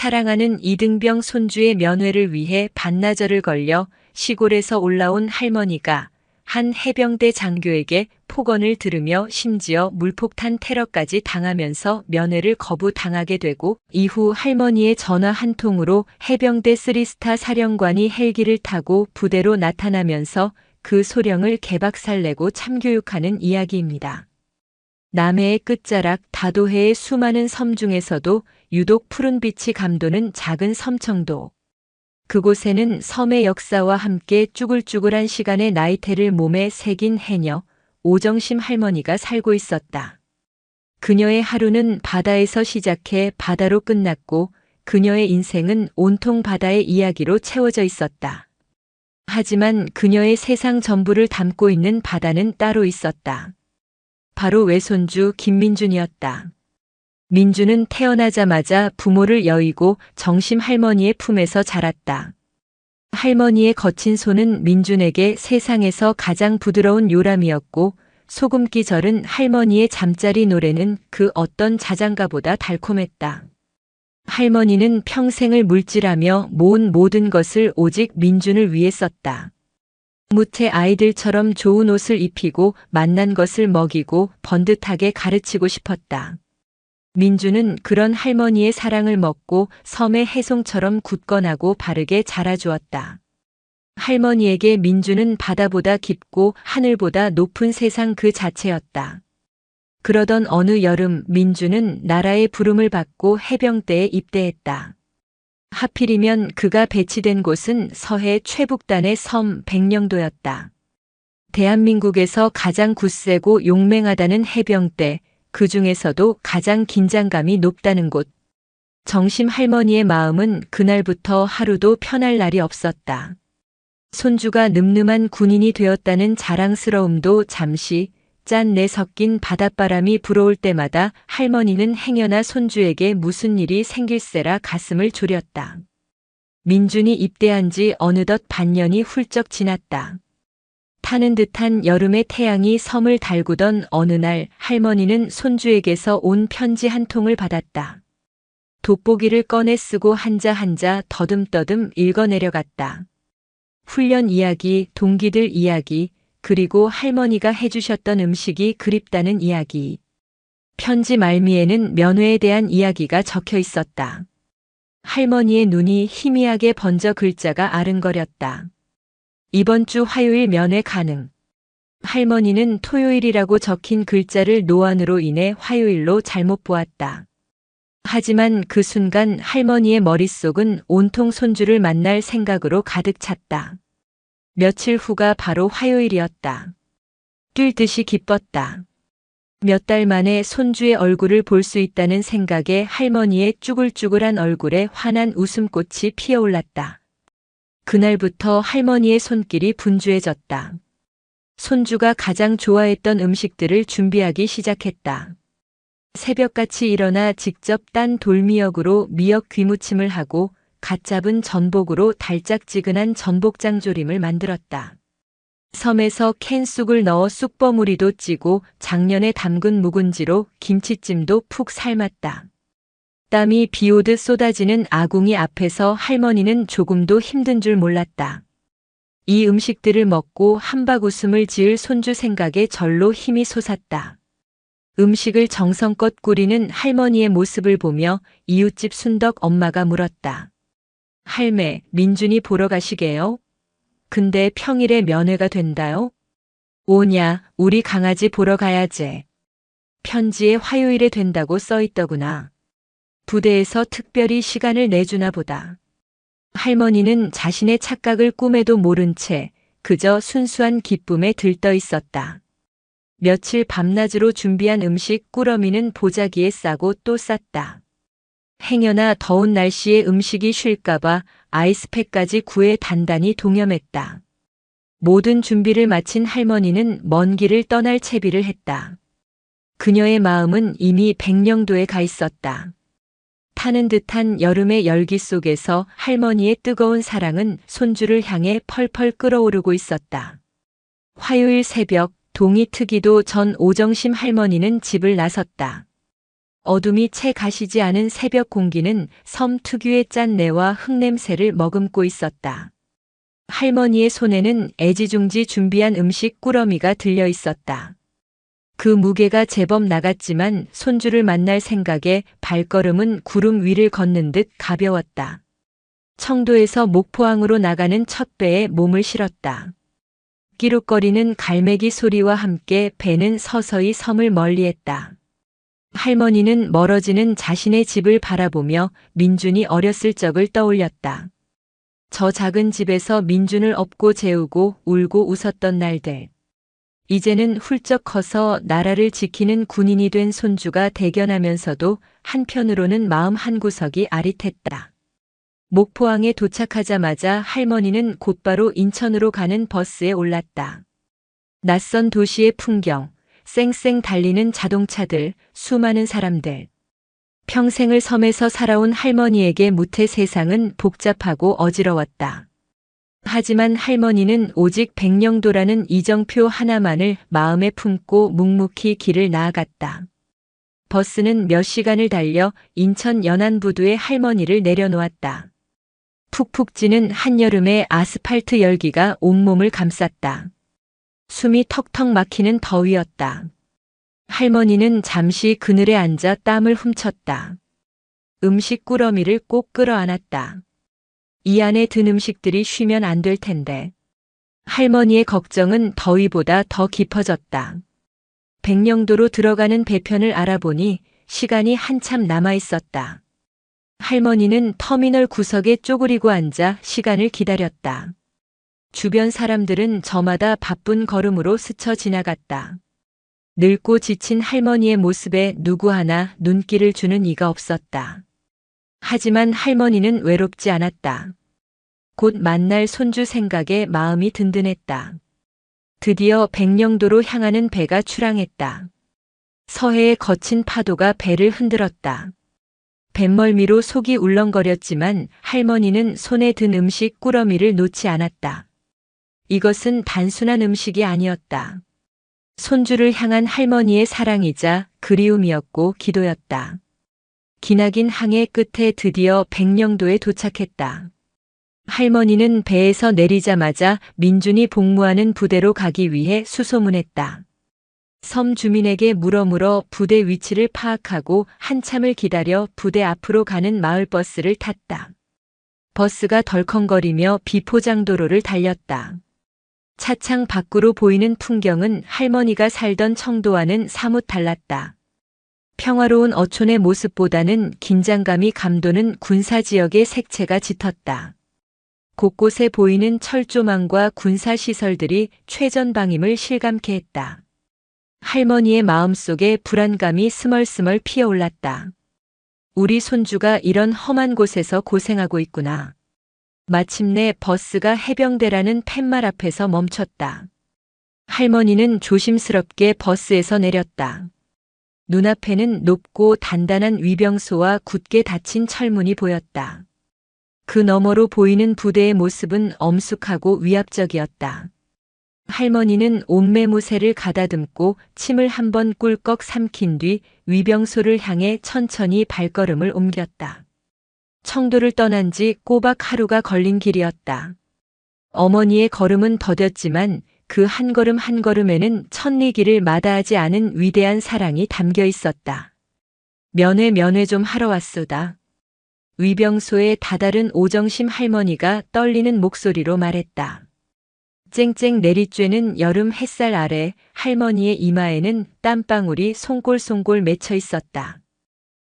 사랑하는 이등병 손주의 면회를 위해 반나절을 걸려 시골에서 올라온 할머니가 한 해병대 장교에게 폭언을 들으며 심지어 물폭탄 테러까지 당하면서 면회를 거부당하게 되고, 이후 할머니의 전화 한 통으로 해병대 3스타 사령관이 헬기를 타고 부대로 나타나면서 그 소령을 개박살내고 참교육하는 이야기입니다. 남해의 끝자락 다도해의 수많은 섬 중에서도 유독 푸른빛이 감도는 작은 섬청도. 그곳에는 섬의 역사와 함께 쭈글쭈글한 시간의 나이테를 몸에 새긴 해녀 오정심 할머니가 살고 있었다. 그녀의 하루는 바다에서 시작해 바다로 끝났고, 그녀의 인생은 온통 바다의 이야기로 채워져 있었다. 하지만 그녀의 세상 전부를 담고 있는 바다는 따로 있었다. 바로 외손주 김민준이었다. 민준은 태어나자마자 부모를 여의고 정심 할머니의 품에서 자랐다. 할머니의 거친 손은 민준에게 세상에서 가장 부드러운 요람이었고, 소금기 절은 할머니의 잠자리 노래는 그 어떤 자장가보다 달콤했다. 할머니는 평생을 물질하며 모은 모든 것을 오직 민준을 위해 썼다. 무채 아이들처럼 좋은 옷을 입히고 맛난 것을 먹이고 번듯하게 가르치고 싶었다. 민준은 그런 할머니의 사랑을 먹고 섬의 해송처럼 굳건하고 바르게 자라주었다. 할머니에게 민준은 바다보다 깊고 하늘보다 높은 세상 그 자체였다. 그러던 어느 여름, 민준은 나라의 부름을 받고 해병대에 입대했다. 하필이면 그가 배치된 곳은 서해 최북단의 섬 백령도였다. 대한민국에서 가장 굳세고 용맹하다는 해병대, 그 중에서도 가장 긴장감이 높다는 곳. 정심 할머니의 마음은 그날부터 하루도 편할 날이 없었다. 손주가 늠름한 군인이 되었다는 자랑스러움도 잠시, 짠내 섞인 바닷바람이 불어올 때마다 할머니는 행여나 손주에게 무슨 일이 생길세라 가슴을 졸였다. 민준이 입대한 지 어느덧 반년이 훌쩍 지났다. 타는 듯한 여름의 태양이 섬을 달구던 어느 날, 할머니는 손주에게서 온 편지 한 통을 받았다. 돋보기를 꺼내 쓰고 한자 한자 더듬더듬 읽어내려갔다. 훈련 이야기, 동기들 이야기, 그리고 할머니가 해주셨던 음식이 그립다는 이야기. 편지 말미에는 면회에 대한 이야기가 적혀 있었다. 할머니의 눈이 희미하게 번져 글자가 아른거렸다. 이번 주 화요일 면회 가능. 할머니는 토요일이라고 적힌 글자를 노안으로 인해 화요일로 잘못 보았다. 하지만 그 순간 할머니의 머릿속은 온통 손주를 만날 생각으로 가득 찼다. 며칠 후가 바로 화요일이었다. 뛸 듯이 기뻤다. 몇 달 만에 손주의 얼굴을 볼 수 있다는 생각에 할머니의 쭈글쭈글한 얼굴에 환한 웃음꽃이 피어올랐다. 그날부터 할머니의 손길이 분주해졌다. 손주가 가장 좋아했던 음식들을 준비하기 시작했다. 새벽같이 일어나 직접 딴 돌미역으로 미역 귀무침을 하고 갓 잡은 전복으로 달짝지근한 전복장조림을 만들었다. 섬에서 캔 쑥을 넣어 쑥버무리도 찌고 작년에 담근 묵은지로 김치찜도 푹 삶았다. 땀이 비오듯 쏟아지는 아궁이 앞에서 할머니는 조금도 힘든 줄 몰랐다. 이 음식들을 먹고 한박 웃음을 지을 손주 생각에 절로 힘이 솟았다. 음식을 정성껏 꾸리는 할머니의 모습을 보며 이웃집 순덕 엄마가 물었다. 할매, 민준이 보러 가시게요? 근데 평일에 면회가 된다요? 오냐, 우리 강아지 보러 가야지. 편지에 화요일에 된다고 써있더구나. 부대에서 특별히 시간을 내주나 보다. 할머니는 자신의 착각을 꿈에도 모른 채 그저 순수한 기쁨에 들떠 있었다. 며칠 밤낮으로 준비한 음식 꾸러미는 보자기에 싸고 또 쌌다. 행여나 더운 날씨에 음식이 쉴까봐 아이스팩까지 구해 단단히 동염했다. 모든 준비를 마친 할머니는 먼 길을 떠날 채비를 했다. 그녀의 마음은 이미 백령도에 가 있었다. 타는 듯한 여름의 열기 속에서 할머니의 뜨거운 사랑은 손주를 향해 펄펄 끓어오르고 있었다. 화요일 새벽, 동이 트기도 전 오정심 할머니는 집을 나섰다. 어둠이 채 가시지 않은 새벽 공기는 섬 특유의 짠내와 흙냄새를 머금고 있었다. 할머니의 손에는 애지중지 준비한 음식 꾸러미가 들려 있었다. 그 무게가 제법 나갔지만 손주를 만날 생각에 발걸음은 구름 위를 걷는 듯 가벼웠다. 청도에서 목포항으로 나가는 첫 배에 몸을 실었다. 끼룩거리는 갈매기 소리와 함께 배는 서서히 섬을 멀리했다. 할머니는 멀어지는 자신의 집을 바라보며 민준이 어렸을 적을 떠올렸다. 저 작은 집에서 민준을 업고 재우고 울고 웃었던 날들. 이제는 훌쩍 커서 나라를 지키는 군인이 된 손주가 대견하면서도 한편으로는 마음 한구석이 아릿했다. 목포항에 도착하자마자 할머니는 곧바로 인천으로 가는 버스에 올랐다. 낯선 도시의 풍경, 쌩쌩 달리는 자동차들, 수많은 사람들. 평생을 섬에서 살아온 할머니에게 무태 세상은 복잡하고 어지러웠다. 하지만 할머니는 오직 백령도라는 이정표 하나만을 마음에 품고 묵묵히 길을 나아갔다. 버스는 몇 시간을 달려 인천 연안부두에 할머니를 내려놓았다. 푹푹 찌는 한여름의 아스팔트 열기가 온몸을 감쌌다. 숨이 턱턱 막히는 더위였다. 할머니는 잠시 그늘에 앉아 땀을 훔쳤다. 음식 꾸러미를 꼭 끌어안았다. 이 안에 든 음식들이 쉬면 안 될 텐데. 할머니의 걱정은 더위보다 더 깊어졌다. 백령도로 들어가는 배편을 알아보니 시간이 한참 남아 있었다. 할머니는 터미널 구석에 쪼그리고 앉아 시간을 기다렸다. 주변 사람들은 저마다 바쁜 걸음으로 스쳐 지나갔다. 늙고 지친 할머니의 모습에 누구 하나 눈길을 주는 이가 없었다. 하지만 할머니는 외롭지 않았다. 곧 만날 손주 생각에 마음이 든든했다. 드디어 백령도로 향하는 배가 출항했다. 서해의 거친 파도가 배를 흔들었다. 뱃멀미로 속이 울렁거렸지만 할머니는 손에 든 음식 꾸러미를 놓지 않았다. 이것은 단순한 음식이 아니었다. 손주를 향한 할머니의 사랑이자 그리움이었고 기도였다. 기나긴 항해 끝에 드디어 백령도에 도착했다. 할머니는 배에서 내리자마자 민준이 복무하는 부대로 가기 위해 수소문했다. 섬 주민에게 물어 부대 위치를 파악하고 한참을 기다려 부대 앞으로 가는 마을버스를 탔다. 버스가 덜컹거리며 비포장도로를 달렸다. 차창 밖으로 보이는 풍경은 할머니가 살던 청도와는 사뭇 달랐다. 평화로운 어촌의 모습보다는 긴장감이 감도는 군사지역의 색채가 짙었다. 곳곳에 보이는 철조망과 군사시설들이 최전방임을 실감케 했다. 할머니의 마음속에 불안감이 스멀스멀 피어올랐다. 우리 손주가 이런 험한 곳에서 고생하고 있구나. 마침내 버스가 해병대라는 팻말 앞에서 멈췄다. 할머니는 조심스럽게 버스에서 내렸다. 눈앞에는 높고 단단한 위병소와 굳게 닫힌 철문이 보였다. 그 너머로 보이는 부대의 모습은 엄숙하고 위압적이었다. 할머니는 옷매무새를 가다듬고 침을 한번 꿀꺽 삼킨 뒤 위병소를 향해 천천히 발걸음을 옮겼다. 청도를 떠난 지 꼬박 하루가 걸린 길이었다. 어머니의 걸음은 더뎠지만 그 한 걸음 한 걸음에는 천리길을 마다하지 않은 위대한 사랑이 담겨 있었다. 면회 좀 하러 왔소다. 위병소의 다다른 오정심 할머니가 떨리는 목소리로 말했다. 쨍쨍 내리쬐는 여름 햇살 아래 할머니의 이마에는 땀방울이 송골송골 맺혀 있었다.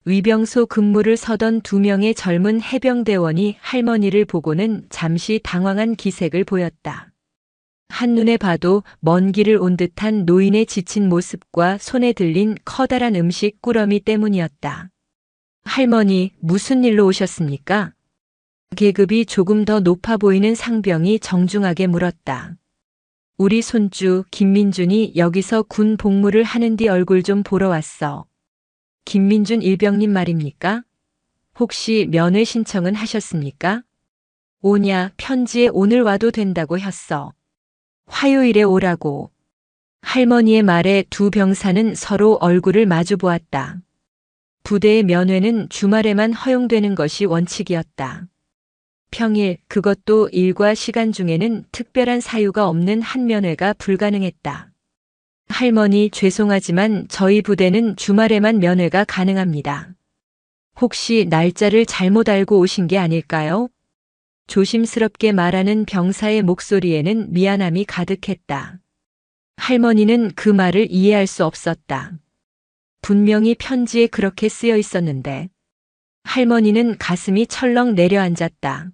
위병소 근무를 서던 2명의 젊은 해병대원이 할머니를 보고는 잠시 당황한 기색을 보였다. 한눈에 봐도 먼 길을 온 듯한 노인의 지친 모습과 손에 들린 커다란 음식 꾸러미 때문이었다. 할머니, 무슨 일로 오셨습니까? 계급이 조금 더 높아 보이는 상병이 정중하게 물었다. 우리 손주 김민준이 여기서 군 복무를 하는 뒤 얼굴 좀 보러 왔어. 김민준 일병님 말입니까? 혹시 면회 신청은 하셨습니까? 오냐, 편지에 오늘 와도 된다고 했어. 화요일에 오라고. 할머니의 말에 두 병사는 서로 얼굴을 마주 보았다. 부대의 면회는 주말에만 허용되는 것이 원칙이었다. 평일, 그것도 일과 시간 중에는 특별한 사유가 없는 한 면회가 불가능했다. 할머니, 죄송하지만 저희 부대는 주말에만 면회가 가능합니다. 혹시 날짜를 잘못 알고 오신 게 아닐까요? 조심스럽게 말하는 병사의 목소리에는 미안함이 가득했다. 할머니는 그 말을 이해할 수 없었다. 분명히 편지에 그렇게 쓰여 있었는데. 할머니는 가슴이 철렁 내려앉았다.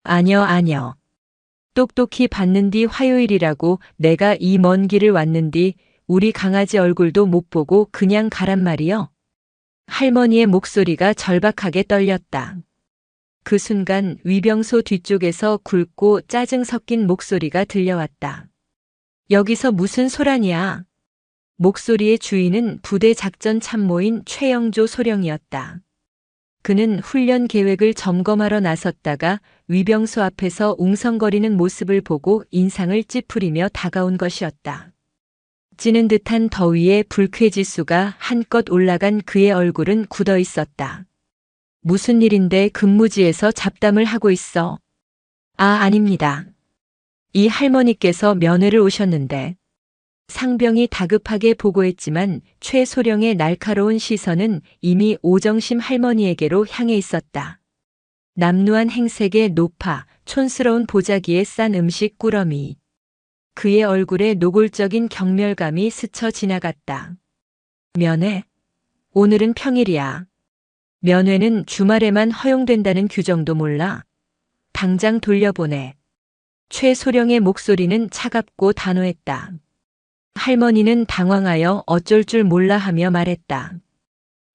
아뇨. 똑똑히 봤는디 화요일이라고 내가 이 먼 길을 왔는디 우리 강아지 얼굴도 못 보고 그냥 가란 말이여. 할머니의 목소리가 절박하게 떨렸다. 그 순간 위병소 뒤쪽에서 굵고 짜증 섞인 목소리가 들려왔다. 여기서 무슨 소란이야? 목소리의 주인은 부대 작전 참모인 최영조 소령이었다. 그는 훈련 계획을 점검하러 나섰다가 위병소 앞에서 웅성거리는 모습을 보고 인상을 찌푸리며 다가온 것이었다. 찌는 듯한 더위에 불쾌지수가 한껏 올라간 그의 얼굴은 굳어 있었다. 무슨 일인데 근무지에서 잡담을 하고 있어? 아닙니다. 이 할머니께서 면회를 오셨는데. 상병이 다급하게 보고했지만 최소령의 날카로운 시선은 이미 오정심 할머니에게로 향해 있었다. 남루한 행색의 노파, 촌스러운 보자기에 싼 음식 꾸러미. 그의 얼굴에 노골적인 경멸감이 스쳐 지나갔다. 면회? 오늘은 평일이야. 면회는 주말에만 허용된다는 규정도 몰라. 당장 돌려보내. 최소령의 목소리는 차갑고 단호했다. 할머니는 당황하여 어쩔 줄 몰라 하며 말했다.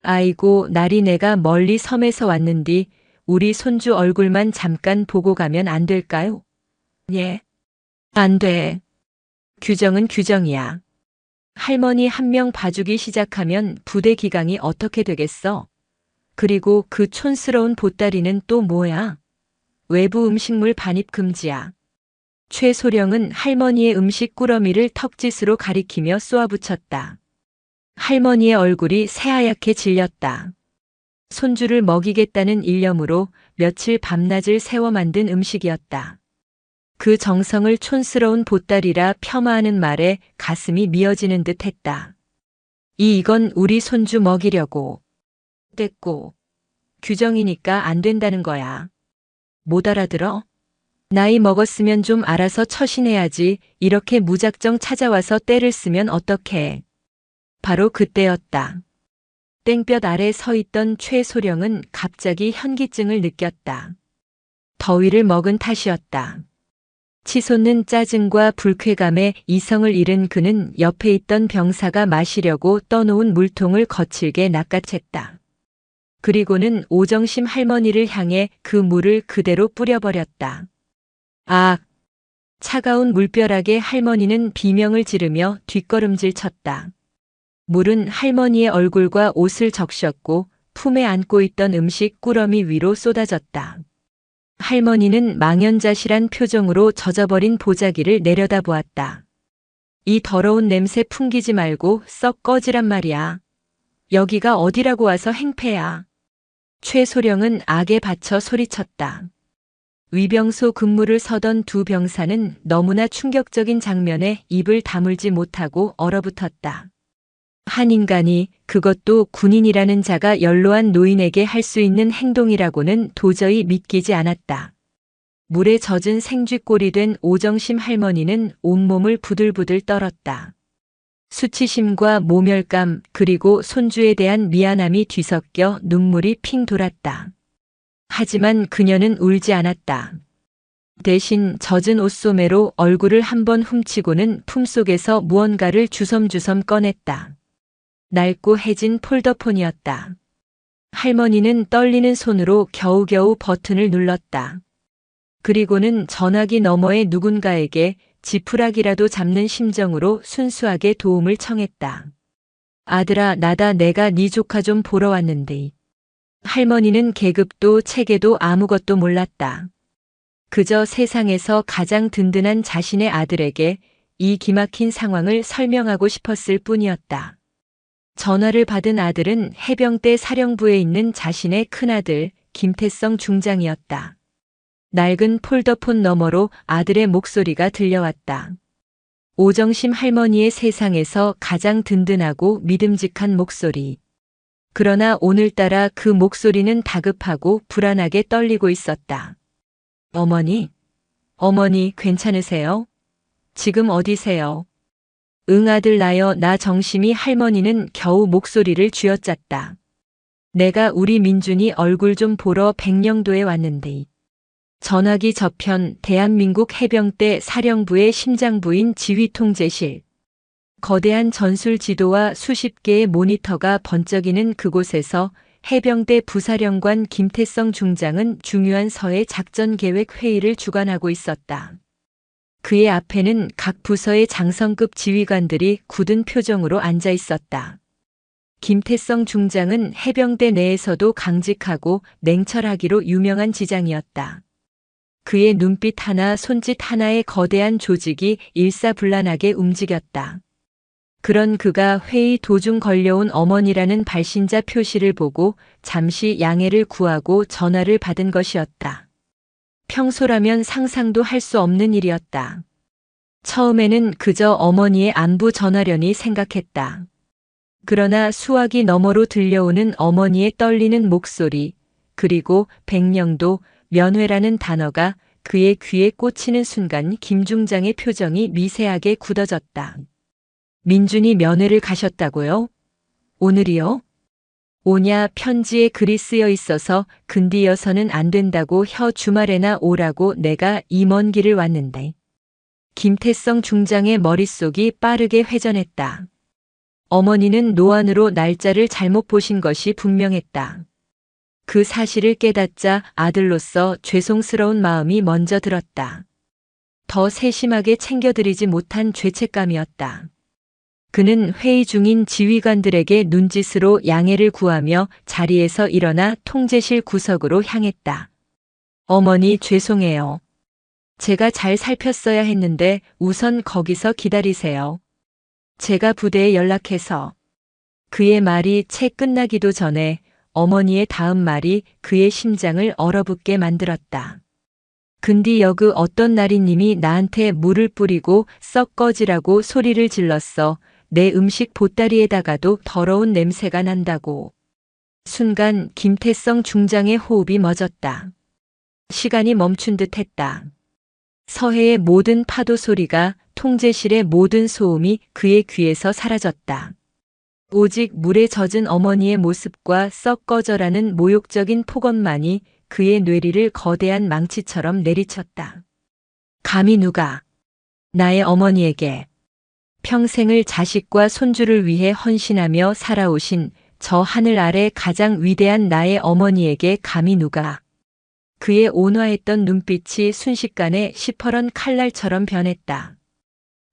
아이고, 날이 내가 멀리 섬에서 왔는디 우리 손주 얼굴만 잠깐 보고 가면 안 될까요? 예. 안 돼. 규정은 규정이야. 할머니 한 명 봐주기 시작하면 부대 기강이 어떻게 되겠어? 그리고 그 촌스러운 보따리는 또 뭐야? 외부 음식물 반입 금지야. 최소령은 할머니의 음식 꾸러미를 턱짓으로 가리키며 쏘아붙였다. 할머니의 얼굴이 새하얗게 질렸다. 손주를 먹이겠다는 일념으로 며칠 밤낮을 새워 만든 음식이었다. 그 정성을 촌스러운 보따리라 폄하하는 말에 가슴이 미어지는 듯 했다. 이건 우리 손주 먹이려고. 됐고. 규정이니까 안 된다는 거야. 못 알아들어? 나이 먹었으면 좀 알아서 처신해야지. 이렇게 무작정 찾아와서 때를 쓰면 어떡해. 바로 그때였다. 땡볕 아래 서 있던 최소령은 갑자기 현기증을 느꼈다. 더위를 먹은 탓이었다. 치솟는 짜증과 불쾌감에 이성을 잃은 그는 옆에 있던 병사가 마시려고 떠놓은 물통을 거칠게 낚아챘다. 그리고는 오정심 할머니를 향해 그 물을 그대로 뿌려버렸다. 아! 차가운 물벼락에 할머니는 비명을 지르며 뒷걸음질 쳤다. 물은 할머니의 얼굴과 옷을 적셨고 품에 안고 있던 음식 꾸러미 위로 쏟아졌다. 할머니는 망연자실한 표정으로 젖어버린 보자기를 내려다보았다. 이 더러운 냄새 풍기지 말고 썩 꺼지란 말이야. 여기가 어디라고 와서 행패야. 최소령은 악에 받쳐 소리쳤다. 위병소 근무를 서던 두 병사는 너무나 충격적인 장면에 입을 다물지 못하고 얼어붙었다. 한 인간이, 그것도 군인이라는 자가 연로한 노인에게 할 수 있는 행동이라고는 도저히 믿기지 않았다. 물에 젖은 생쥐꼴이 된 오정심 할머니는 온몸을 부들부들 떨었다. 수치심과 모멸감 그리고 손주에 대한 미안함이 뒤섞여 눈물이 핑 돌았다. 하지만 그녀는 울지 않았다. 대신 젖은 옷소매로 얼굴을 한번 훔치고는 품속에서 무언가를 주섬주섬 꺼냈다. 낡고 해진 폴더폰이었다. 할머니는 떨리는 손으로 겨우겨우 버튼을 눌렀다. 그리고는 전화기 너머의 누군가에게 지푸라기라도 잡는 심정으로 순수하게 도움을 청했다. 아들아, 나다. 내가 네 조카 좀 보러 왔는데. 할머니는 계급도 체계도 아무것도 몰랐다. 그저 세상에서 가장 든든한 자신의 아들에게 이 기막힌 상황을 설명하고 싶었을 뿐이었다. 전화를 받은 아들은 해병대 사령부에 있는 자신의 큰아들 김태성 중장이었다. 낡은 폴더폰 너머로 아들의 목소리가 들려왔다. 오정심 할머니의 세상에서 가장 든든하고 믿음직한 목소리. 그러나 오늘따라 그 목소리는 다급하고 불안하게 떨리고 있었다. 어머니, 어머니 괜찮으세요? 지금 어디세요? 응 아들 나여 나 정심이 할머니는 겨우 목소리를 쥐어짰다. 내가 우리 민준이 얼굴 좀 보러 백령도에 왔는데. 전화기 저편 대한민국 해병대 사령부의 심장부인 지휘통제실. 거대한 전술 지도와 수십 개의 모니터가 번쩍이는 그곳에서 해병대 부사령관 김태성 중장은 중요한 서해 작전계획 회의를 주관하고 있었다. 그의 앞에는 각 부서의 장성급 지휘관들이 굳은 표정으로 앉아 있었다. 김태성 중장은 해병대 내에서도 강직하고 냉철하기로 유명한 지장이었다. 그의 눈빛 하나 손짓 하나의 거대한 조직이 일사불란하게 움직였다. 그런 그가 회의 도중 걸려온 어머니라는 발신자 표시를 보고 잠시 양해를 구하고 전화를 받은 것이었다. 평소라면 상상도 할 수 없는 일이었다. 처음에는 그저 어머니의 안부 전하려니 생각했다. 그러나 수화기 너머로 들려오는 어머니의 떨리는 목소리, 그리고 백령도, 면회라는 단어가 그의 귀에 꽂히는 순간 김 중장의 표정이 미세하게 굳어졌다. 민준이 면회를 가셨다고요? 오늘이요? 오냐 편지에 글이 쓰여 있어서 근디여서는 안 된다고 주말에나 오라고 내가 이 먼 길을 왔는데. 김태성 중장의 머릿속이 빠르게 회전했다. 어머니는 노안으로 날짜를 잘못 보신 것이 분명했다. 그 사실을 깨닫자 아들로서 죄송스러운 마음이 먼저 들었다. 더 세심하게 챙겨드리지 못한 죄책감이었다. 그는 회의 중인 지휘관들에게 눈짓으로 양해를 구하며 자리에서 일어나 통제실 구석으로 향했다. 어머니 죄송해요. 제가 잘 살폈어야 했는데 우선 거기서 기다리세요. 제가 부대에 연락해서. 그의 말이 채 끝나기도 전에 어머니의 다음 말이 그의 심장을 얼어붙게 만들었다. 근디 여그 어떤 날이님이 나한테 물을 뿌리고 썩 꺼지라고 소리를 질렀어. 내 음식 보따리에다가도 더러운 냄새가 난다고. 순간 김태성 중장의 호흡이 멎었다. 시간이 멈춘 듯 했다. 서해의 모든 파도 소리가 통제실의 모든 소음이 그의 귀에서 사라졌다. 오직 물에 젖은 어머니의 모습과 썩 꺼져라는 모욕적인 폭언만이 그의 뇌리를 거대한 망치처럼 내리쳤다. 감히 누가 나의 어머니에게 평생을 자식과 손주를 위해 헌신하며 살아오신 저 하늘 아래 가장 위대한 나의 어머니에게 감히 누가. 그의 온화했던 눈빛이 순식간에 시퍼런 칼날처럼 변했다.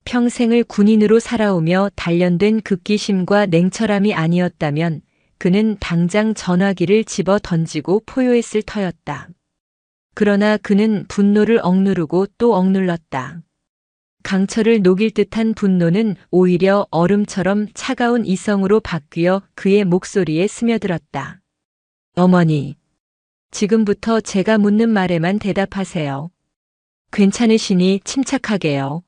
평생을 군인으로 살아오며 단련된 극기심과 냉철함이 아니었다면 그는 당장 전화기를 집어 던지고 포효했을 터였다. 그러나 그는 분노를 억누르고 또 억눌렀다. 강철을 녹일 듯한 분노는 오히려 얼음처럼 차가운 이성으로 바뀌어 그의 목소리에 스며들었다. 어머니, 지금부터 제가 묻는 말에만 대답하세요. 괜찮으시니 침착하게요.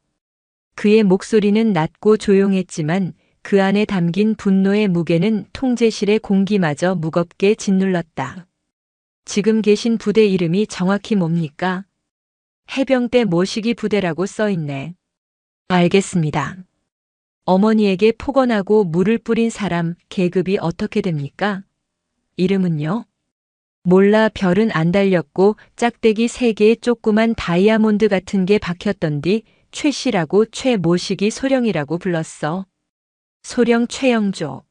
그의 목소리는 낮고 조용했지만 그 안에 담긴 분노의 무게는 통제실의 공기마저 무겁게 짓눌렀다. 지금 계신 부대 이름이 정확히 뭡니까? 해병대 모시기 부대라고 써있네. 알겠습니다. 어머니에게 폭언하고 물을 뿌린 사람 계급이 어떻게 됩니까? 이름은요? 몰라 별은 안 달렸고 짝대기 3개의 조그만 다이아몬드 같은 게 박혔던디 최 씨라고 최 모시기 소령이라고 불렀어. 소령 최영조.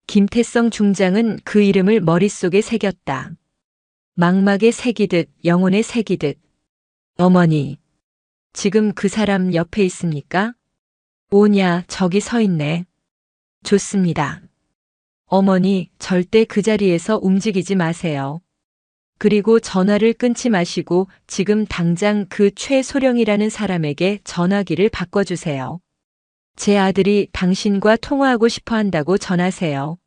김태성 중장은 그 이름을 머릿속에 새겼다. 망막에 새기듯 영혼에 새기듯. 어머니, 지금 그 사람 옆에 있습니까? 오냐, 저기 서 있네. 좋습니다. 어머니, 절대 그 자리에서 움직이지 마세요. 그리고 전화를 끊지 마시고 지금 당장 그 최소령이라는 사람에게 전화기를 바꿔주세요. 제 아들이 당신과 통화하고 싶어 한다고 전하세요.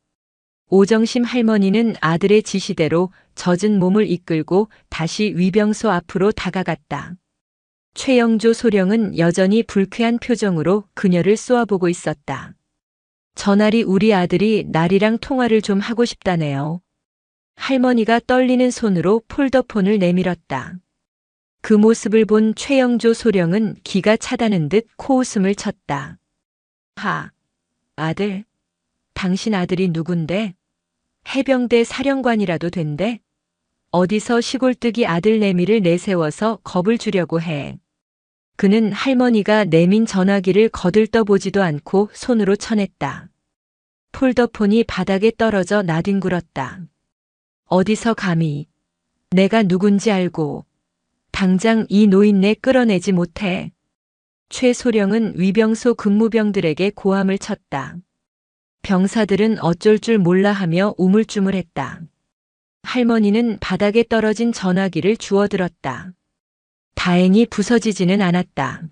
오정심 할머니는 아들의 지시대로 젖은 몸을 이끌고 다시 위병소 앞으로 다가갔다. 최영조 소령은 여전히 불쾌한 표정으로 그녀를 쏘아보고 있었다. 저날이 우리 아들이 날이랑 통화를 좀 하고 싶다네요. 할머니가 떨리는 손으로 폴더폰을 내밀었다. 그 모습을 본 최영조 소령은 기가 차다는 듯 코웃음을 쳤다. 아들. 당신 아들이 누군데? 해병대 사령관이라도 된대? 어디서 시골뜨기 아들 내미를 내세워서 겁을 주려고 해. 그는 할머니가 내민 전화기를 거들떠보지도 않고 손으로 쳐냈다. 폴더폰이 바닥에 떨어져 나뒹굴었다. 어디서 감히 내가 누군지 알고 당장 이 노인네 끌어내지 못해. 최 소령은 위병소 근무병들에게 고함을 쳤다. 병사들은 어쩔 줄 몰라 하며 우물쭈물했다. 할머니는 바닥에 떨어진 전화기를 주워들었다. 다행히 부서지지는 않았다.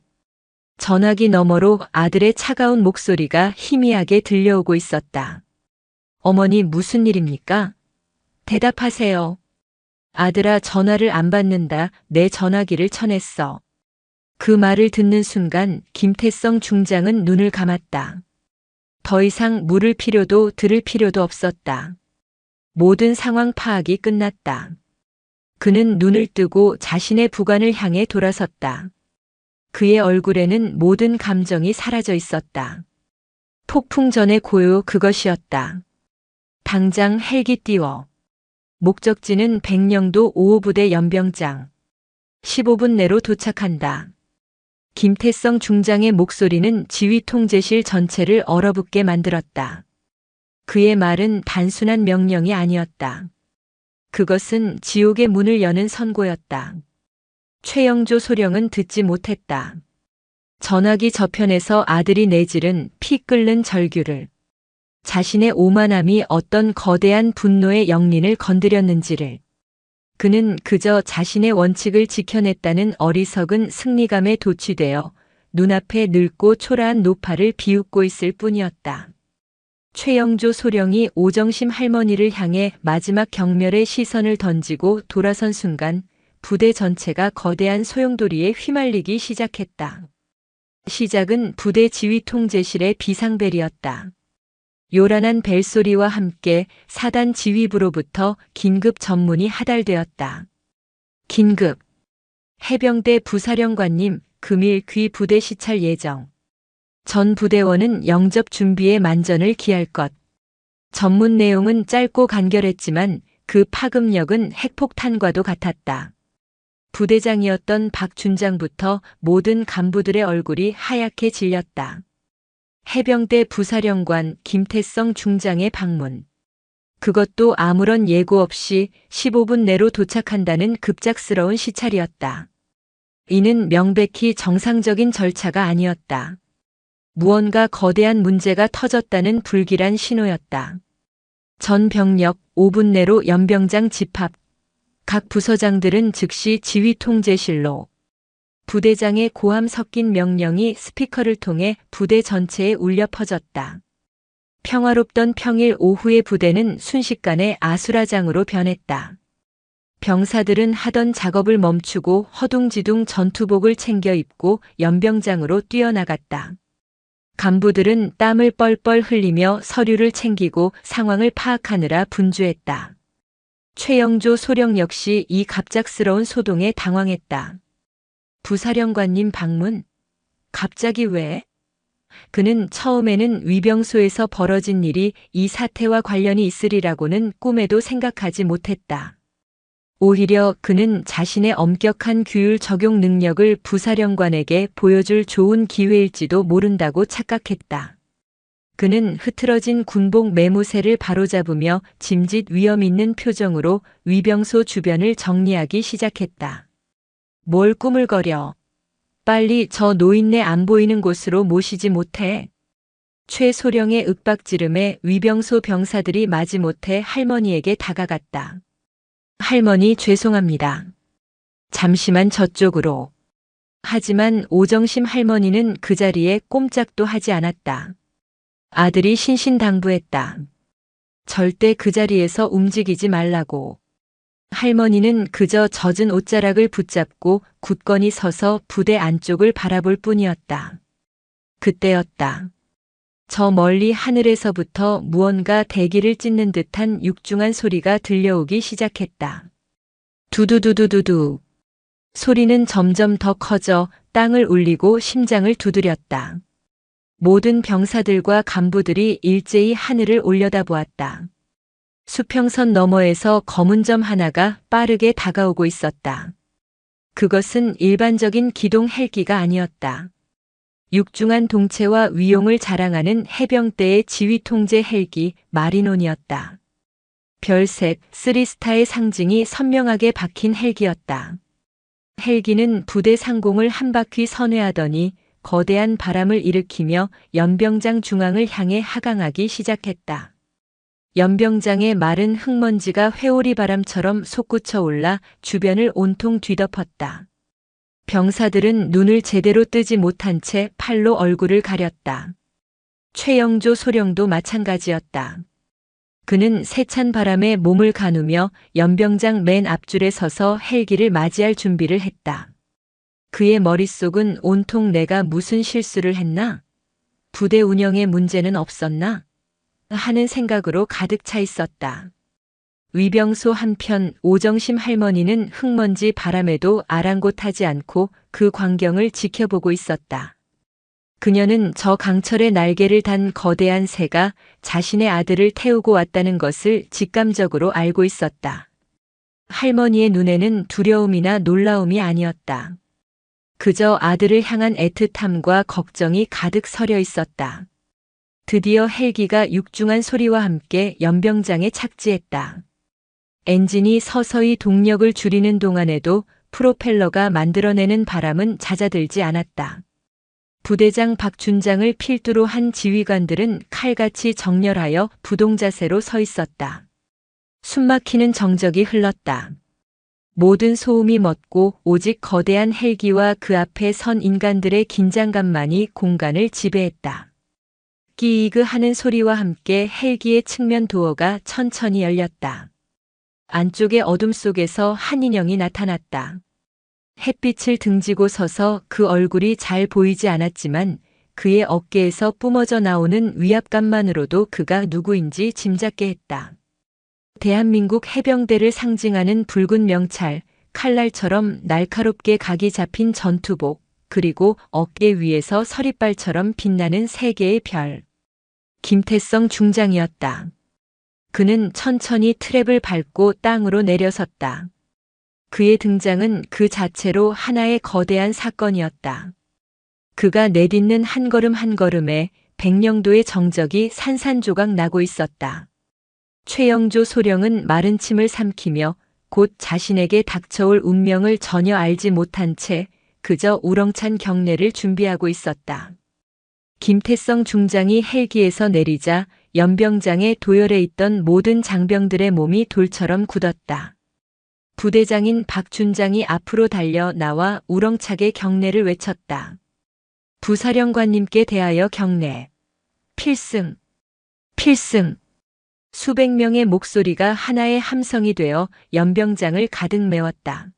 전화기 너머로 아들의 차가운 목소리가 희미하게 들려오고 있었다. 어머니 무슨 일입니까? 대답하세요. 아들아 전화를 안 받는다. 내 전화기를 쳐냈어. 그 말을 듣는 순간 김태성 중장은 눈을 감았다. 더 이상 물을 필요도 들을 필요도 없었다. 모든 상황 파악이 끝났다. 그는 눈을 뜨고 자신의 부관을 향해 돌아섰다. 그의 얼굴에는 모든 감정이 사라져 있었다. 폭풍 전의 고요 그것이었다. 당장 헬기 띄워. 목적지는 백령도 5호 부대 연병장. 15분 내로 도착한다. 김태성 중장의 목소리는 지휘 통제실 전체를 얼어붙게 만들었다. 그의 말은 단순한 명령이 아니었다. 그것은 지옥의 문을 여는 선고였다. 최영조 소령은 듣지 못했다. 전화기 저편에서 아들이 내지른 피 끓는 절규를, 자신의 오만함이 어떤 거대한 분노의 영린을 건드렸는지를, 그는 그저 자신의 원칙을 지켜냈다는 어리석은 승리감에 도취되어 눈앞에 늙고 초라한 노파를 비웃고 있을 뿐이었다. 최영조 소령이 오정심 할머니를 향해 마지막 경멸의 시선을 던지고 돌아선 순간 부대 전체가 거대한 소용돌이에 휘말리기 시작했다. 시작은 부대 지휘 통제실의 비상벨이었다. 요란한 벨소리와 함께 사단 지휘부로부터 긴급 전문이 하달되었다. 긴급. 해병대 부사령관님, 금일 귀 부대 시찰 예정. 전 부대원은 영접 준비에 만전을 기할 것. 전문 내용은 짧고 간결했지만 그 파급력은 핵폭탄과도 같았다. 부대장이었던 박 준장부터 모든 간부들의 얼굴이 하얗게 질렸다. 해병대 부사령관 김태성 중장의 방문. 그것도 아무런 예고 없이 15분 내로 도착한다는 급작스러운 시찰이었다. 이는 명백히 정상적인 절차가 아니었다. 무언가 거대한 문제가 터졌다는 불길한 신호였다. 전 병력 5분 내로 연병장 집합. 각 부서장들은 즉시 지휘 통제실로. 부대장의 고함 섞인 명령이 스피커를 통해 부대 전체에 울려 퍼졌다. 평화롭던 평일 오후의 부대는 순식간에 아수라장으로 변했다. 병사들은 하던 작업을 멈추고 허둥지둥 전투복을 챙겨 입고 연병장으로 뛰어나갔다. 간부들은 땀을 뻘뻘 흘리며 서류를 챙기고 상황을 파악하느라 분주했다. 최영조 소령 역시 이 갑작스러운 소동에 당황했다. 부사령관님 방문? 갑자기 왜? 그는 처음에는 위병소에서 벌어진 일이 이 사태와 관련이 있으리라고는 꿈에도 생각하지 못했다. 오히려 그는 자신의 엄격한 규율 적용 능력을 부사령관에게 보여줄 좋은 기회일지도 모른다고 착각했다. 그는 흐트러진 군복 매무새를 바로잡으며 짐짓 위험 있는 표정으로 위병소 주변을 정리하기 시작했다. 뭘 꾸물거려. 빨리 저 노인네 안 보이는 곳으로 모시지 못해. 최 소령의 윽박지름에 위병소 병사들이 마지못해 할머니에게 다가갔다. 할머니 죄송합니다. 잠시만 저쪽으로. 하지만 오정심 할머니는 그 자리에 꼼짝도 하지 않았다. 아들이 신신당부했다. 절대 그 자리에서 움직이지 말라고. 할머니는 그저 젖은 옷자락을 붙잡고 굳건히 서서 부대 안쪽을 바라볼 뿐이었다. 그때였다. 저 멀리 하늘에서부터 무언가 대기를 찢는 듯한 육중한 소리가 들려오기 시작했다. 두두두두두두. 소리는 점점 더 커져 땅을 울리고 심장을 두드렸다. 모든 병사들과 간부들이 일제히 하늘을 올려다보았다. 수평선 너머에서 검은 점 하나가 빠르게 다가오고 있었다. 그것은 일반적인 기동 헬기가 아니었다. 육중한 동체와 위용을 자랑하는 해병대의 지휘통제 헬기 마리논이었다. 별색, 3스타의 상징이 선명하게 박힌 헬기였다. 헬기는 부대 상공을 한 바퀴 선회하더니 거대한 바람을 일으키며 연병장 중앙을 향해 하강하기 시작했다. 연병장의 마른 흙먼지가 회오리 바람처럼 솟구쳐 올라 주변을 온통 뒤덮었다. 병사들은 눈을 제대로 뜨지 못한 채 팔로 얼굴을 가렸다. 최영조 소령도 마찬가지였다. 그는 세찬 바람에 몸을 가누며 연병장 맨 앞줄에 서서 헬기를 맞이할 준비를 했다. 그의 머릿속은 온통 내가 무슨 실수를 했나? 부대 운영에 문제는 없었나? 하는 생각으로 가득 차 있었다. 위병소 한편 오정심 할머니는 흙먼지 바람에도 아랑곳하지 않고 그 광경을 지켜보고 있었다. 그녀는 저 강철의 날개를 단 거대한 새가 자신의 아들을 태우고 왔다는 것을 직감적으로 알고 있었다. 할머니의 눈에는 두려움이나 놀라움이 아니었다. 그저 아들을 향한 애틋함과 걱정이 가득 서려 있었다. 드디어 헬기가 육중한 소리와 함께 연병장에 착지했다. 엔진이 서서히 동력을 줄이는 동안에도 프로펠러가 만들어내는 바람은 잦아들지 않았다. 부대장 박준장을 필두로 한 지휘관들은 칼같이 정렬하여 부동자세로 서 있었다. 숨막히는 정적이 흘렀다. 모든 소음이 멎고 오직 거대한 헬기와 그 앞에 선 인간들의 긴장감만이 공간을 지배했다. 끼이그 하는 소리와 함께 헬기의 측면 도어가 천천히 열렸다. 안쪽의 어둠 속에서 한 인형이 나타났다. 햇빛을 등지고 서서 그 얼굴이 잘 보이지 않았지만 그의 어깨에서 뿜어져 나오는 위압감만으로도 그가 누구인지 짐작게 했다. 대한민국 해병대를 상징하는 붉은 명찰, 칼날처럼 날카롭게 각이 잡힌 전투복, 그리고 어깨 위에서 서리발처럼 빛나는 세 개의 별. 김태성 중장이었다. 그는 천천히 트랩을 밟고 땅으로 내려섰다. 그의 등장은 그 자체로 하나의 거대한 사건이었다. 그가 내딛는 한 걸음 한 걸음에 백령도의 정적이 산산조각 나고 있었다. 최영조 소령은 마른 침을 삼키며 곧 자신에게 닥쳐올 운명을 전혀 알지 못한 채 그저 우렁찬 경례를 준비하고 있었다. 김태성 중장이 헬기에서 내리자 연병장에 도열해 있던 모든 장병들의 몸이 돌처럼 굳었다. 부대장인 박준장이 앞으로 달려 나와 우렁차게 경례를 외쳤다. 부사령관님께 대하여 경례. 필승. 필승. 수백 명의 목소리가 하나의 함성이 되어 연병장을 가득 메웠다.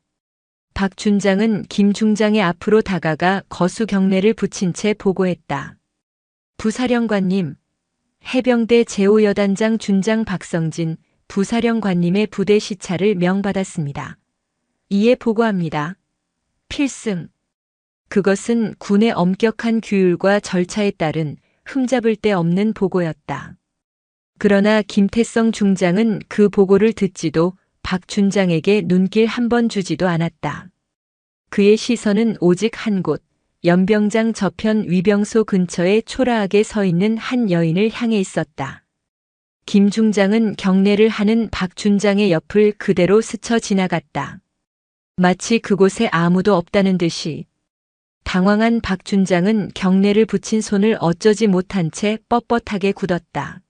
박준장은 김중장의 앞으로 다가가 거수 경례를 붙인 채 보고했다. 부사령관님, 해병대 제5여단장 준장 박성진 부사령관님의 부대 시차를 명받았습니다. 이에 보고합니다. 필승. 그것은 군의 엄격한 규율과 절차에 따른 흠잡을 데 없는 보고였다. 그러나 김태성 중장은 그 보고를 듣지도 박준장에게 눈길 한 번 주지도 않았다. 그의 시선은 오직 한 곳, 연병장 저편 위병소 근처에 초라하게 서 있는 한 여인을 향해 있었다. 김 중장은 경례를 하는 박준장의 옆을 그대로 스쳐 지나갔다. 마치 그곳에 아무도 없다는 듯이. 당황한 박준장은 경례를 붙인 손을 어쩌지 못한 채 뻣뻣하게 굳었다.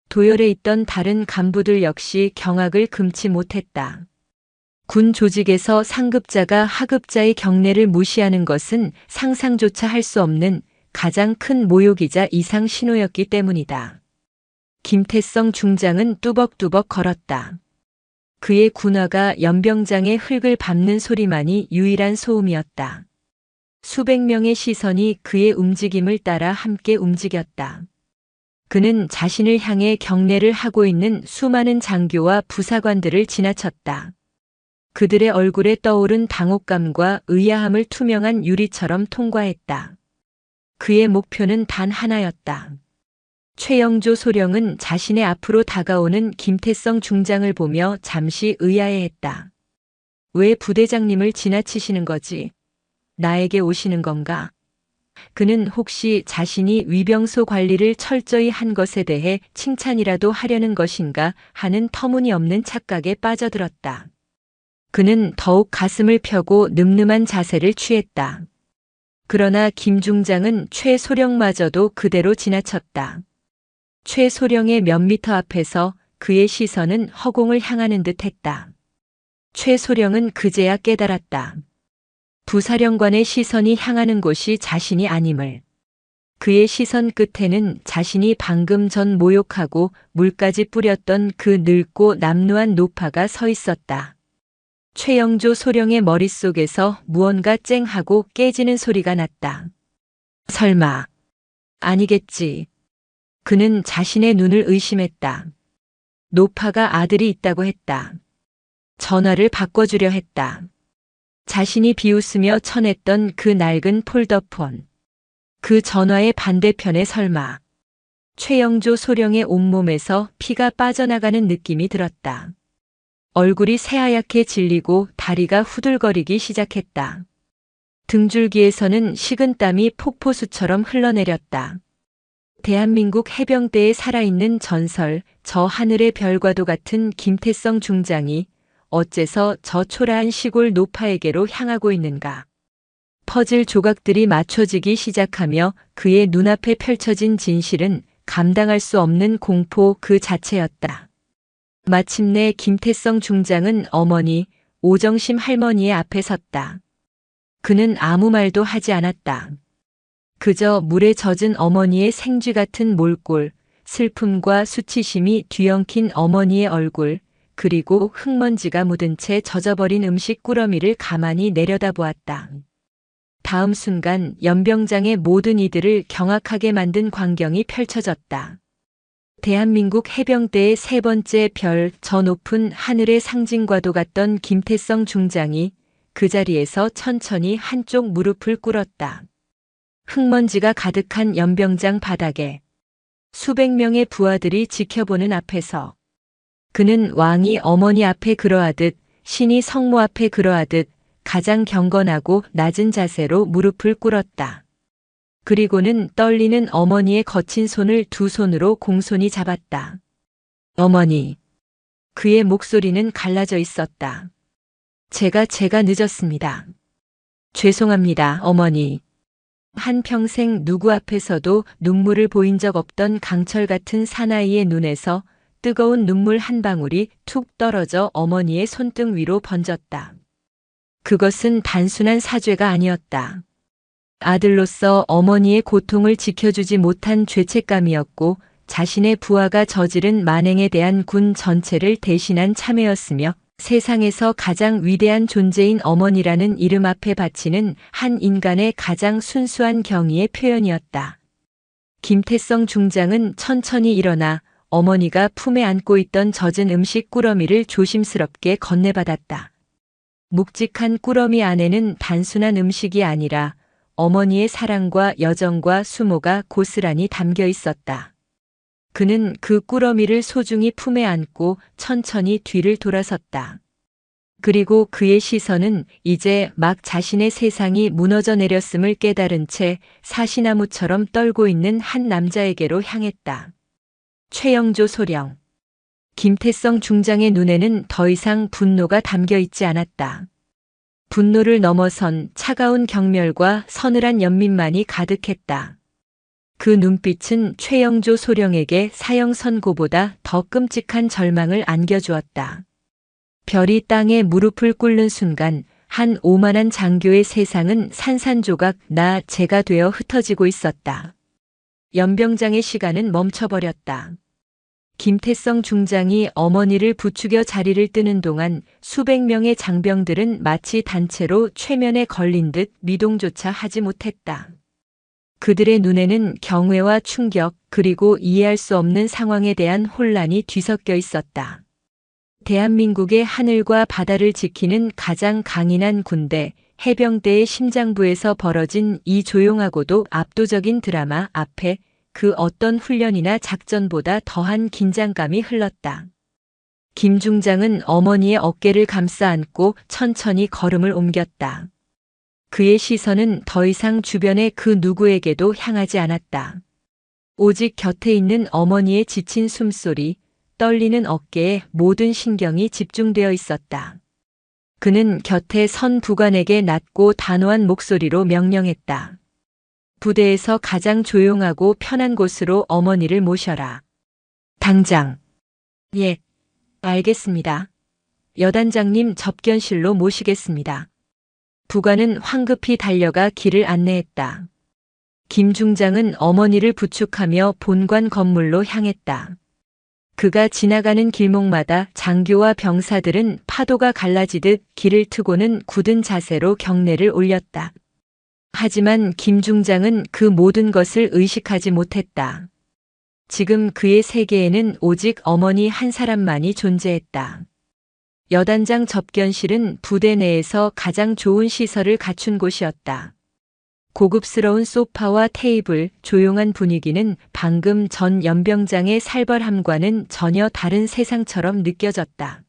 도열에 있던 다른 간부들 역시 경악을 금치 못했다. 군 조직에서 상급자가 하급자의 경례를 무시하는 것은 상상조차 할 수 없는 가장 큰 모욕이자 이상 신호였기 때문이다. 김태성 중장은 뚜벅뚜벅 걸었다. 그의 군화가 연병장의 흙을 밟는 소리만이 유일한 소음이었다. 수백 명의 시선이 그의 움직임을 따라 함께 움직였다. 그는 자신을 향해 경례를 하고 있는 수많은 장교와 부사관들을 지나쳤다. 그들의 얼굴에 떠오른 당혹감과 의아함을 투명한 유리처럼 통과했다. 그의 목표는 단 하나였다. 최영조 소령은 자신의 앞으로 다가오는 김태성 중장을 보며 잠시 의아해했다. 왜 부대장님을 지나치시는 거지? 나에게 오시는 건가? 그는 혹시 자신이 위병소 관리를 철저히 한 것에 대해 칭찬이라도 하려는 것인가 하는 터무니없는 착각에 빠져들었다. 그는 더욱 가슴을 펴고 늠름한 자세를 취했다. 그러나 김 중장은 최 소령마저도 그대로 지나쳤다. 최 소령의 몇 미터 앞에서 그의 시선은 허공을 향하는 듯 했다. 최 소령은 그제야 깨달았다. 부사령관의 시선이 향하는 곳이 자신이 아님을. 그의 시선 끝에는 자신이 방금 전 모욕하고 물까지 뿌렸던 그 늙고 남루한 노파가 서 있었다. 최영조 소령의 머릿속에서 무언가 쨍하고 깨지는 소리가 났다. 설마, 아니겠지. 그는 자신의 눈을 의심했다. 노파가 아들이 있다고 했다. 전화를 바꿔주려 했다. 자신이 비웃으며 쳐냈던 그 낡은 폴더폰. 그 전화의 반대편에 설마. 최영조 소령의 온몸에서 피가 빠져나가는 느낌이 들었다. 얼굴이 새하얗게 질리고 다리가 후들거리기 시작했다. 등줄기에서는 식은땀이 폭포수처럼 흘러내렸다. 대한민국 해병대에 살아있는 전설, 저 하늘의 별과도 같은 김태성 중장이 어째서 저 초라한 시골 노파에게로 향하고 있는가. 퍼즐 조각들이 맞춰지기 시작하며 그의 눈앞에 펼쳐진 진실은 감당할 수 없는 공포 그 자체였다. 마침내 김태성 중장은 어머니, 오정심 할머니의 앞에 섰다. 그는 아무 말도 하지 않았다. 그저 물에 젖은 어머니의 생쥐 같은 몰골, 슬픔과 수치심이 뒤엉킨 어머니의 얼굴, 그리고 흙먼지가 묻은 채 젖어버린 음식 꾸러미를 가만히 내려다보았다. 다음 순간 연병장의 모든 이들을 경악하게 만든 광경이 펼쳐졌다. 대한민국 해병대의 세 번째 별, 저 높은 하늘의 상징과도 같던 김태성 중장이 그 자리에서 천천히 한쪽 무릎을 꿇었다. 흙먼지가 가득한 연병장 바닥에 수백 명의 부하들이 지켜보는 앞에서 그는 왕이 어머니 앞에 그러하듯 신이 성모 앞에 그러하듯 가장 경건하고 낮은 자세로 무릎을 꿇었다. 그리고는 떨리는 어머니의 거친 손을 두 손으로 공손히 잡았다. 어머니. 그의 목소리는 갈라져 있었다. 제가 늦었습니다. 죄송합니다, 어머니. 한평생 누구 앞에서도 눈물을 보인 적 없던 강철 같은 사나이의 눈에서 뜨거운 눈물 한 방울이 툭 떨어져 어머니의 손등 위로 번졌다. 그것은 단순한 사죄가 아니었다. 아들로서 어머니의 고통을 지켜주지 못한 죄책감이었고 자신의 부하가 저지른 만행에 대한 군 전체를 대신한 참회였으며 세상에서 가장 위대한 존재인 어머니라는 이름 앞에 바치는 한 인간의 가장 순수한 경의의 표현이었다. 김태성 중장은 천천히 일어나 어머니가 품에 안고 있던 젖은 음식 꾸러미를 조심스럽게 건네받았다. 묵직한 꾸러미 안에는 단순한 음식이 아니라 어머니의 사랑과 여정과 수모가 고스란히 담겨 있었다. 그는 그 꾸러미를 소중히 품에 안고 천천히 뒤를 돌아섰다. 그리고 그의 시선은 이제 막 자신의 세상이 무너져 내렸음을 깨달은 채 사시나무처럼 떨고 있는 한 남자에게로 향했다. 최영조 소령. 김태성 중장의 눈에는 더 이상 분노가 담겨 있지 않았다. 분노를 넘어선 차가운 경멸과 서늘한 연민만이 가득했다. 그 눈빛은 최영조 소령에게 사형 선고보다 더 끔찍한 절망을 안겨주었다. 별이 땅에 무릎을 꿇는 순간 한 오만한 장교의 세상은 산산조각 나 재가 되어 흩어지고 있었다. 연병장의 시간은 멈춰버렸다. 김태성 중장이 어머니를 부추겨 자리를 뜨는 동안 수백 명의 장병들은 마치 단체로 최면에 걸린 듯 미동조차 하지 못했다. 그들의 눈에는 경외와 충격 그리고 이해할 수 없는 상황에 대한 혼란이 뒤섞여 있었다. 대한민국의 하늘과 바다를 지키는 가장 강인한 군대, 해병대의 심장부에서 벌어진 이 조용하고도 압도적인 드라마 앞에 그 어떤 훈련이나 작전보다 더한 긴장감이 흘렀다. 김 중장은 어머니의 어깨를 감싸 안고 천천히 걸음을 옮겼다. 그의 시선은 더 이상 주변의 그 누구에게도 향하지 않았다. 오직 곁에 있는 어머니의 지친 숨소리, 떨리는 어깨에 모든 신경이 집중되어 있었다. 그는 곁에 선 부관에게 낮고 단호한 목소리로 명령했다. 부대에서 가장 조용하고 편한 곳으로 어머니를 모셔라. 당장. 예, 알겠습니다. 여단장님 접견실로 모시겠습니다. 부관은 황급히 달려가 길을 안내했다. 김 중장은 어머니를 부축하며 본관 건물로 향했다. 그가 지나가는 길목마다 장교와 병사들은 파도가 갈라지듯 길을 트고는 굳은 자세로 경례를 올렸다. 하지만 김 중장은 그 모든 것을 의식하지 못했다. 지금 그의 세계에는 오직 어머니 한 사람만이 존재했다. 여단장 접견실은 부대 내에서 가장 좋은 시설을 갖춘 곳이었다. 고급스러운 소파와 테이블, 조용한 분위기는 방금 전 연병장의 살벌함과는 전혀 다른 세상처럼 느껴졌다.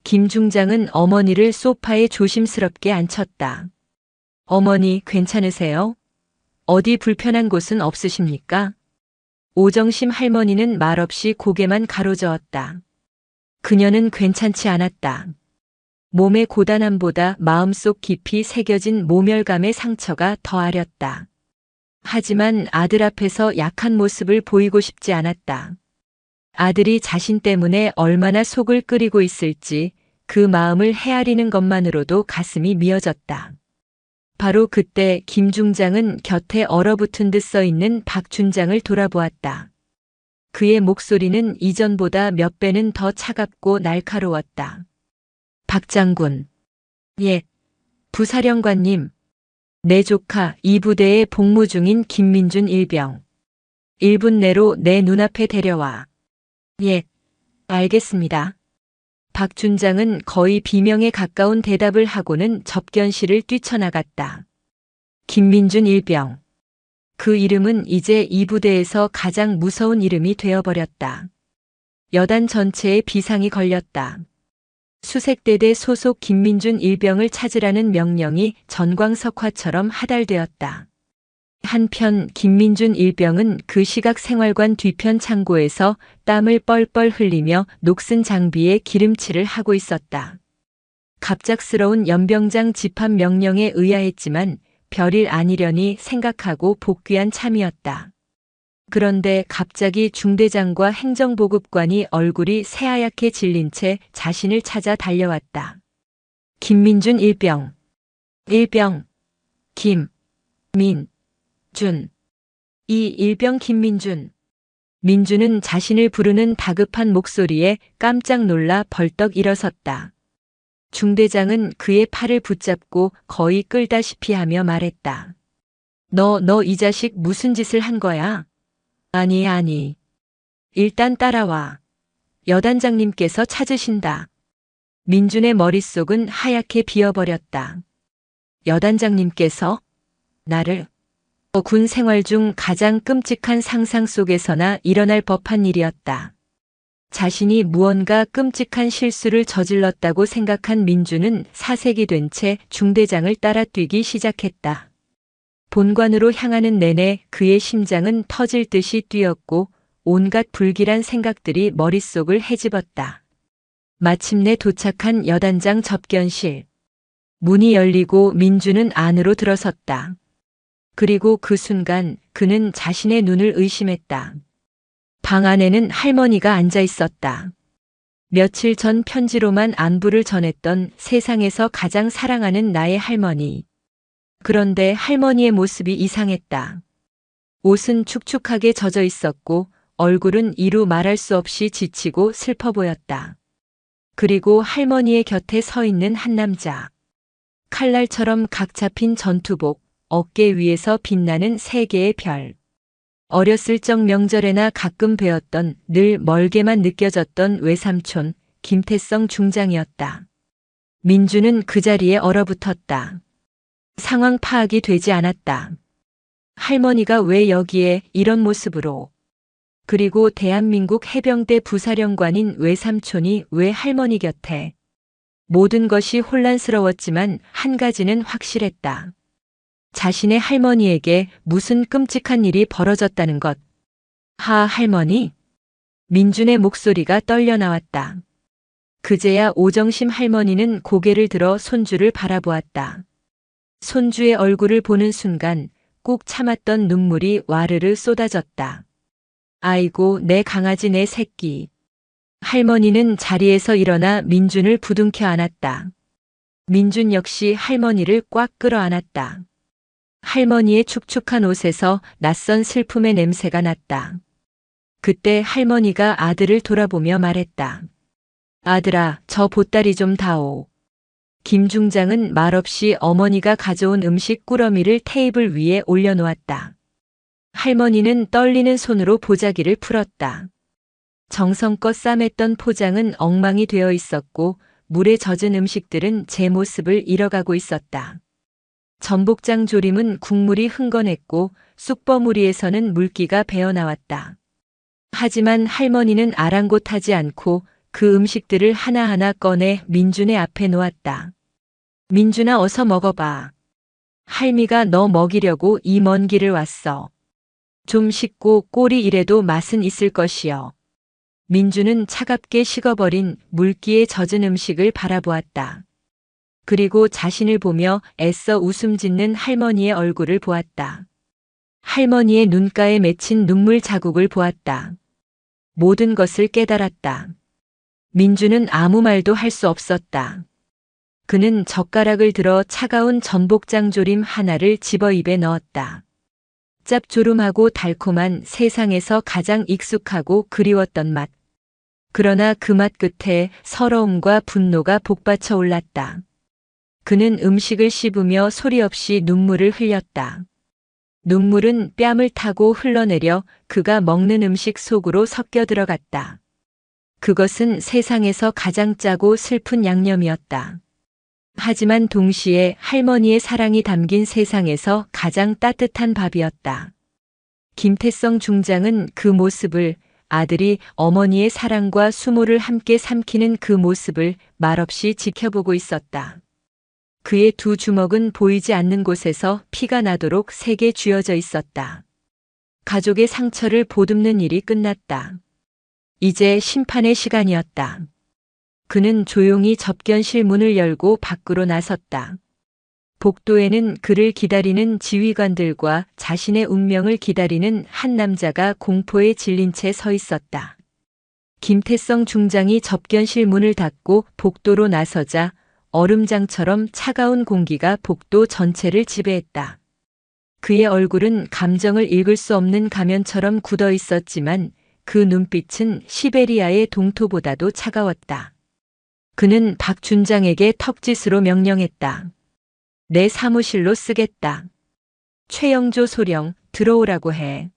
김 중장은 어머니를 소파에 조심스럽게 앉혔다. 어머니 괜찮으세요? 어디 불편한 곳은 없으십니까? 오정심 할머니는 말없이 고개만 가로저었다. 그녀는 괜찮지 않았다. 몸의 고단함보다 마음속 깊이 새겨진 모멸감의 상처가 더 아렸다. 하지만 아들 앞에서 약한 모습을 보이고 싶지 않았다. 아들이 자신 때문에 얼마나 속을 끓이고 있을지 그 마음을 헤아리는 것만으로도 가슴이 미어졌다. 바로 그때 김 중장은 곁에 얼어붙은 듯 써 있는 박 준장을 돌아보았다. 그의 목소리는 이전보다 몇 배는 더 차갑고 날카로웠다. 박 장군. 예, 부사령관님. 내 조카 이 부대에 복무 중인 김민준 일병. 1분 내로 내 눈앞에 데려와. 예, 알겠습니다. 박 준장은 거의 비명에 가까운 대답을 하고는 접견실을 뛰쳐나갔다. 김민준 일병. 그 이름은 이제 이 부대에서 가장 무서운 이름이 되어버렸다. 여단 전체에 비상이 걸렸다. 수색대대 소속 김민준 일병을 찾으라는 명령이 전광석화처럼 하달되었다. 한편 김민준 일병은 그 시각 생활관 뒤편 창고에서 땀을 뻘뻘 흘리며 녹슨 장비에 기름칠을 하고 있었다. 갑작스러운 연병장 집합 명령에 의아했지만 별일 아니려니 생각하고 복귀한 참이었다. 그런데 갑자기 중대장과 행정보급관이 얼굴이 새하얗게 질린 채 자신을 찾아 달려왔다. 김민준 일병. 일병. 김민준. 이 일병 김민준. 민준은 자신을 부르는 다급한 목소리에 깜짝 놀라 벌떡 일어섰다. 중대장은 그의 팔을 붙잡고 거의 끌다시피 하며 말했다. 너 이 자식 무슨 짓을 한 거야? 아니. 일단 따라와. 여단장님께서 찾으신다. 민준의 머릿속은 하얗게 비어버렸다. 여단장님께서? 나를? 군 생활 중 가장 끔찍한 상상 속에서나 일어날 법한 일이었다. 자신이 무언가 끔찍한 실수를 저질렀다고 생각한 민준은 사색이 된 채 중대장을 따라 뛰기 시작했다. 본관으로 향하는 내내 그의 심장은 터질 듯이 뛰었고 온갖 불길한 생각들이 머릿속을 헤집었다. 마침내 도착한 여단장 접견실. 문이 열리고 민준은 안으로 들어섰다. 그리고 그 순간 그는 자신의 눈을 의심했다. 방 안에는 할머니가 앉아 있었다. 며칠 전 편지로만 안부를 전했던 세상에서 가장 사랑하는 나의 할머니. 그런데 할머니의 모습이 이상했다. 옷은 축축하게 젖어 있었고 얼굴은 이루 말할 수 없이 지치고 슬퍼 보였다. 그리고 할머니의 곁에 서 있는 한 남자. 칼날처럼 각 잡힌 전투복, 어깨 위에서 빛나는 세 개의 별. 어렸을 적 명절에나 가끔 뵈었던 늘 멀게만 느껴졌던 외삼촌 김태성 중장이었다. 민주는 그 자리에 얼어붙었다. 상황 파악이 되지 않았다. 할머니가 왜 여기에 이런 모습으로? 그리고 대한민국 해병대 부사령관인 외삼촌이 왜 할머니 곁에? 모든 것이 혼란스러웠지만 한 가지는 확실했다. 자신의 할머니에게 무슨 끔찍한 일이 벌어졌다는 것. 할머니? 민준의 목소리가 떨려 나왔다. 그제야 오정심 할머니는 고개를 들어 손주를 바라보았다. 손주의 얼굴을 보는 순간 꾹 참았던 눈물이 와르르 쏟아졌다. 아이고, 내 강아지 내 새끼. 할머니는 자리에서 일어나 민준을 부둥켜 안았다. 민준 역시 할머니를 꽉 끌어안았다. 할머니의 축축한 옷에서 낯선 슬픔의 냄새가 났다. 그때 할머니가 아들을 돌아보며 말했다. 아들아, 저 보따리 좀 다오. 김 중장은 말없이 어머니가 가져온 음식 꾸러미를 테이블 위에 올려놓았다. 할머니는 떨리는 손으로 보자기를 풀었다. 정성껏 싸맸던 포장은 엉망이 되어 있었고 물에 젖은 음식들은 제 모습을 잃어가고 있었다. 전복장 조림은 국물이 흥건했고 쑥버무리에서는 물기가 배어나왔다. 하지만 할머니는 아랑곳하지 않고 그 음식들을 하나하나 꺼내 민준의 앞에 놓았다. 민준아, 어서 먹어봐. 할미가 너 먹이려고 이 먼 길을 왔어. 좀 식고 꼴이 이래도 맛은 있을 것이여. 민준은 차갑게 식어버린 물기에 젖은 음식을 바라보았다. 그리고 자신을 보며 애써 웃음 짓는 할머니의 얼굴을 보았다. 할머니의 눈가에 맺힌 눈물 자국을 보았다. 모든 것을 깨달았다. 민준은 아무 말도 할 수 없었다. 그는 젓가락을 들어 차가운 전복장 조림 하나를 집어 입에 넣었다. 짭조름하고 달콤한 세상에서 가장 익숙하고 그리웠던 맛. 그러나 그 맛 끝에 서러움과 분노가 복받쳐 올랐다. 그는 음식을 씹으며 소리 없이 눈물을 흘렸다. 눈물은 뺨을 타고 흘러내려 그가 먹는 음식 속으로 섞여 들어갔다. 그것은 세상에서 가장 짜고 슬픈 양념이었다. 하지만 동시에 할머니의 사랑이 담긴 세상에서 가장 따뜻한 밥이었다. 김태성 중장은 그 모습을, 아들이 어머니의 사랑과 수모를 함께 삼키는 그 모습을 말없이 지켜보고 있었다. 그의 두 주먹은 보이지 않는 곳에서 피가 나도록 세게 쥐어져 있었다. 가족의 상처를 보듬는 일이 끝났다. 이제 심판의 시간이었다. 그는 조용히 접견실 문을 열고 밖으로 나섰다. 복도에는 그를 기다리는 지휘관들과 자신의 운명을 기다리는 한 남자가 공포에 질린 채 서 있었다. 김태성 중장이 접견실 문을 닫고 복도로 나서자 얼음장처럼 차가운 공기가 복도 전체를 지배했다. 그의 얼굴은 감정을 읽을 수 없는 가면처럼 굳어 있었지만 그 눈빛은 시베리아의 동토보다도 차가웠다. 그는 박 준장에게 턱짓으로 명령했다. 내 사무실로 쓰겠다. 최영조 소령, 들어오라고 해.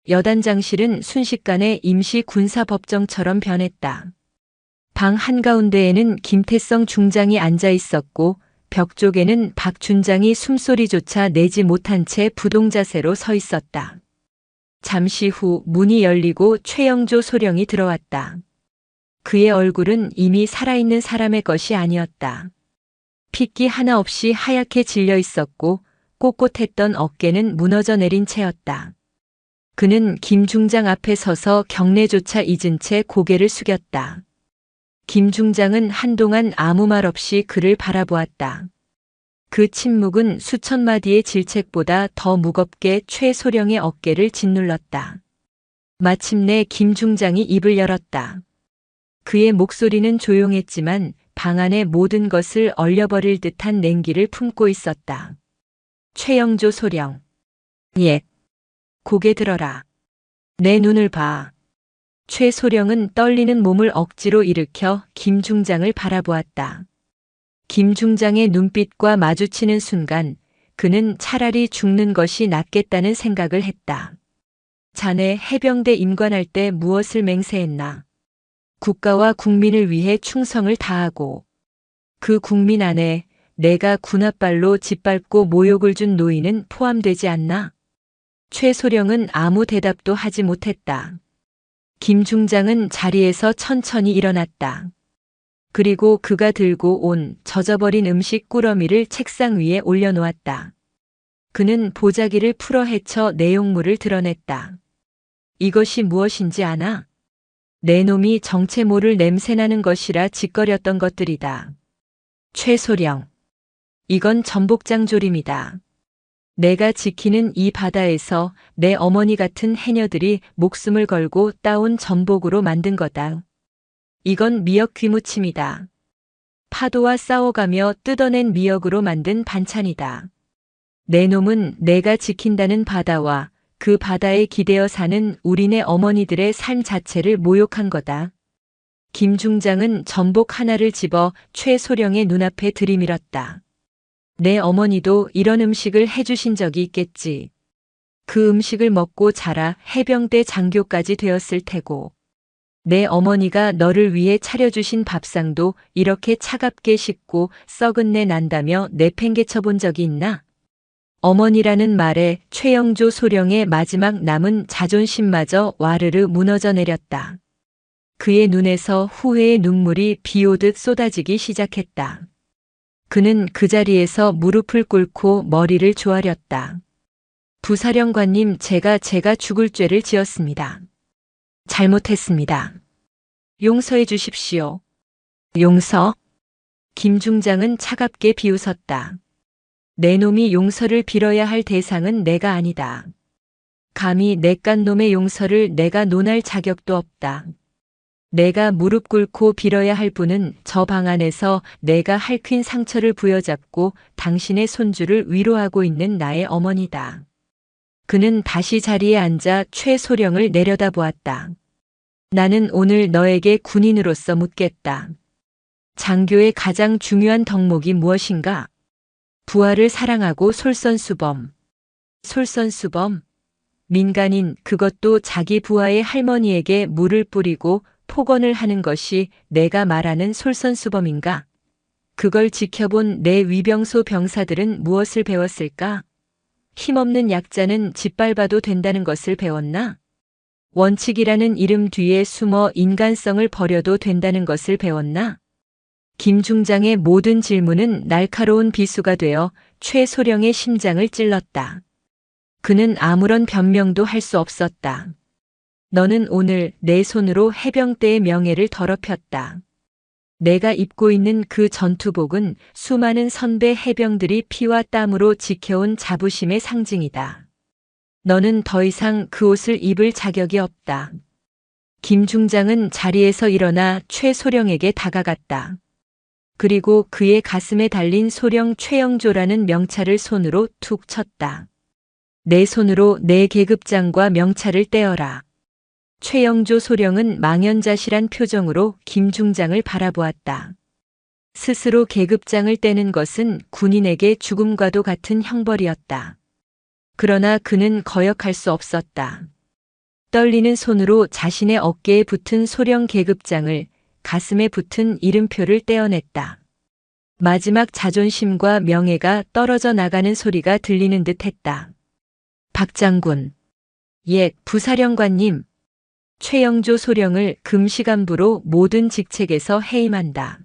여단장실은 순식간에 임시 군사법정처럼 변했다. 방 한가운데에는 김태성 중장이 앉아 있었고 벽 쪽에는 박 준장이 숨소리조차 내지 못한 채 부동자세로 서 있었다. 잠시 후 문이 열리고 최영조 소령이 들어왔다. 그의 얼굴은 이미 살아있는 사람의 것이 아니었다. 핏기 하나 없이 하얗게 질려 있었고 꼿꼿했던 어깨는 무너져 내린 채였다. 그는 김 중장 앞에 서서 경례조차 잊은 채 고개를 숙였다. 김 중장은 한동안 아무 말 없이 그를 바라보았다. 그 침묵은 수천 마디의 질책보다 더 무겁게 최소령의 어깨를 짓눌렀다. 마침내 김 중장이 입을 열었다. 그의 목소리는 조용했지만 방 안의 모든 것을 얼려버릴 듯한 냉기를 품고 있었다. 최영조 소령. 예. 고개 들어라. 내 눈을 봐. 최소령은 떨리는 몸을 억지로 일으켜 김 중장을 바라보았다. 김 중장의 눈빛과 마주치는 순간 그는 차라리 죽는 것이 낫겠다는 생각을 했다. 자네 해병대 임관할 때 무엇을 맹세했나? 국가와 국민을 위해 충성을 다하고 그 국민 안에 내가 군홧발로 짓밟고 모욕을 준 노인은 포함되지 않나? 최소령은 아무 대답도 하지 못했다. 김 중장은 자리에서 천천히 일어났다. 그리고 그가 들고 온 젖어버린 음식 꾸러미를 책상 위에 올려놓았다. 그는 보자기를 풀어 헤쳐 내용물을 드러냈다. 이것이 무엇인지 아나? 내 놈이 정체 모를 냄새나는 것이라 짓거렸던 것들이다. 최소령. 이건 전복장 조림이다. 내가 지키는 이 바다에서 내 어머니 같은 해녀들이 목숨을 걸고 따온 전복으로 만든 거다. 이건 미역 귀무침이다. 파도와 싸워가며 뜯어낸 미역으로 만든 반찬이다. 내 놈은 내가 지킨다는 바다와 그 바다에 기대어 사는 우리네 어머니들의 삶 자체를 모욕한 거다. 김 중장은 전복 하나를 집어 최소령의 눈앞에 들이밀었다. 내 어머니도 이런 음식을 해주신 적이 있겠지. 그 음식을 먹고 자라 해병대 장교까지 되었을 테고. 내 어머니가 너를 위해 차려주신 밥상도 이렇게 차갑게 식고 썩은 내 난다며 내팽개쳐 본 적이 있나? 어머니라는 말에 최영조 소령의 마지막 남은 자존심마저 와르르 무너져 내렸다. 그의 눈에서 후회의 눈물이 비오듯 쏟아지기 시작했다. 그는 그 자리에서 무릎을 꿇고 머리를 조아렸다. 부사령관님, 제가 죽을 죄를 지었습니다. 잘못했습니다. 용서해 주십시오. 용서? 김 중장은 차갑게 비웃었다. 내 놈이 용서를 빌어야 할 대상은 내가 아니다. 감히 내깟 놈의 용서를 내가 논할 자격도 없다. 내가 무릎 꿇고 빌어야 할 분은 저 방 안에서 내가 핥힌 상처를 부여잡고 당신의 손주를 위로하고 있는 나의 어머니다. 그는 다시 자리에 앉아 최소령을 내려다보았다. 나는 오늘 너에게 군인으로서 묻겠다. 장교의 가장 중요한 덕목이 무엇인가? 부하를 사랑하고 솔선수범. 솔선수범? 민간인, 그것도 자기 부하의 할머니에게 물을 뿌리고 폭언을 하는 것이 내가 말하는 솔선수범인가? 그걸 지켜본 내 위병소 병사들은 무엇을 배웠을까? 힘없는 약자는 짓밟아도 된다는 것을 배웠나? 원칙이라는 이름 뒤에 숨어 인간성을 버려도 된다는 것을 배웠나? 김 중장의 모든 질문은 날카로운 비수가 되어 최소령의 심장을 찔렀다. 그는 아무런 변명도 할 수 없었다. 너는 오늘 내 손으로 해병대의 명예를 더럽혔다. 내가 입고 있는 그 전투복은 수많은 선배 해병들이 피와 땀으로 지켜온 자부심의 상징이다. 너는 더 이상 그 옷을 입을 자격이 없다. 김 중장은 자리에서 일어나 최소령에게 다가갔다. 그리고 그의 가슴에 달린 소령 최영조라는 명찰을 손으로 툭 쳤다. 내 손으로 내 계급장과 명찰을 떼어라. 최영조 소령은 망연자실한 표정으로 김 중장을 바라보았다. 스스로 계급장을 떼는 것은 군인에게 죽음과도 같은 형벌이었다. 그러나 그는 거역할 수 없었다. 떨리는 손으로 자신의 어깨에 붙은 소령 계급장을, 가슴에 붙은 이름표를 떼어냈다. 마지막 자존심과 명예가 떨어져 나가는 소리가 들리는 듯 했다. 박 장군. 예, 부사령관님. 최영조 소령을 금시간부로 모든 직책에서 해임한다.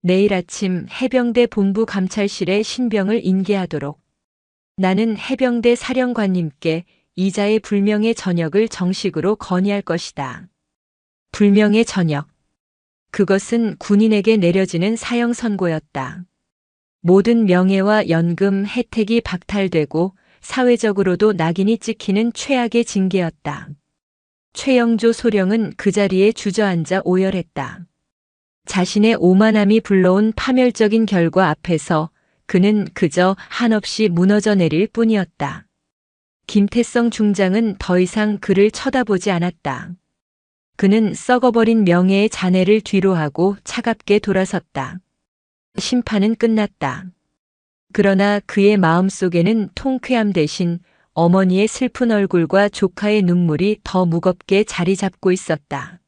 내일 아침 해병대 본부 감찰실에 신병을 인계하도록. 나는 해병대 사령관님께 이자의 불명예 전역을 정식으로 건의할 것이다. 불명예 전역. 그것은 군인에게 내려지는 사형 선고였다. 모든 명예와 연금, 혜택이 박탈되고 사회적으로도 낙인이 찍히는 최악의 징계였다. 최영조 소령은 그 자리에 주저앉아 오열했다. 자신의 오만함이 불러온 파멸적인 결과 앞에서 그는 그저 한없이 무너져 내릴 뿐이었다. 김태성 중장은 더 이상 그를 쳐다보지 않았다. 그는 썩어버린 명예의 잔해를 뒤로하고 차갑게 돌아섰다. 심판은 끝났다. 그러나 그의 마음속에는 통쾌함 대신 어머니의 슬픈 얼굴과 조카의 눈물이 더 무겁게 자리 잡고 있었다.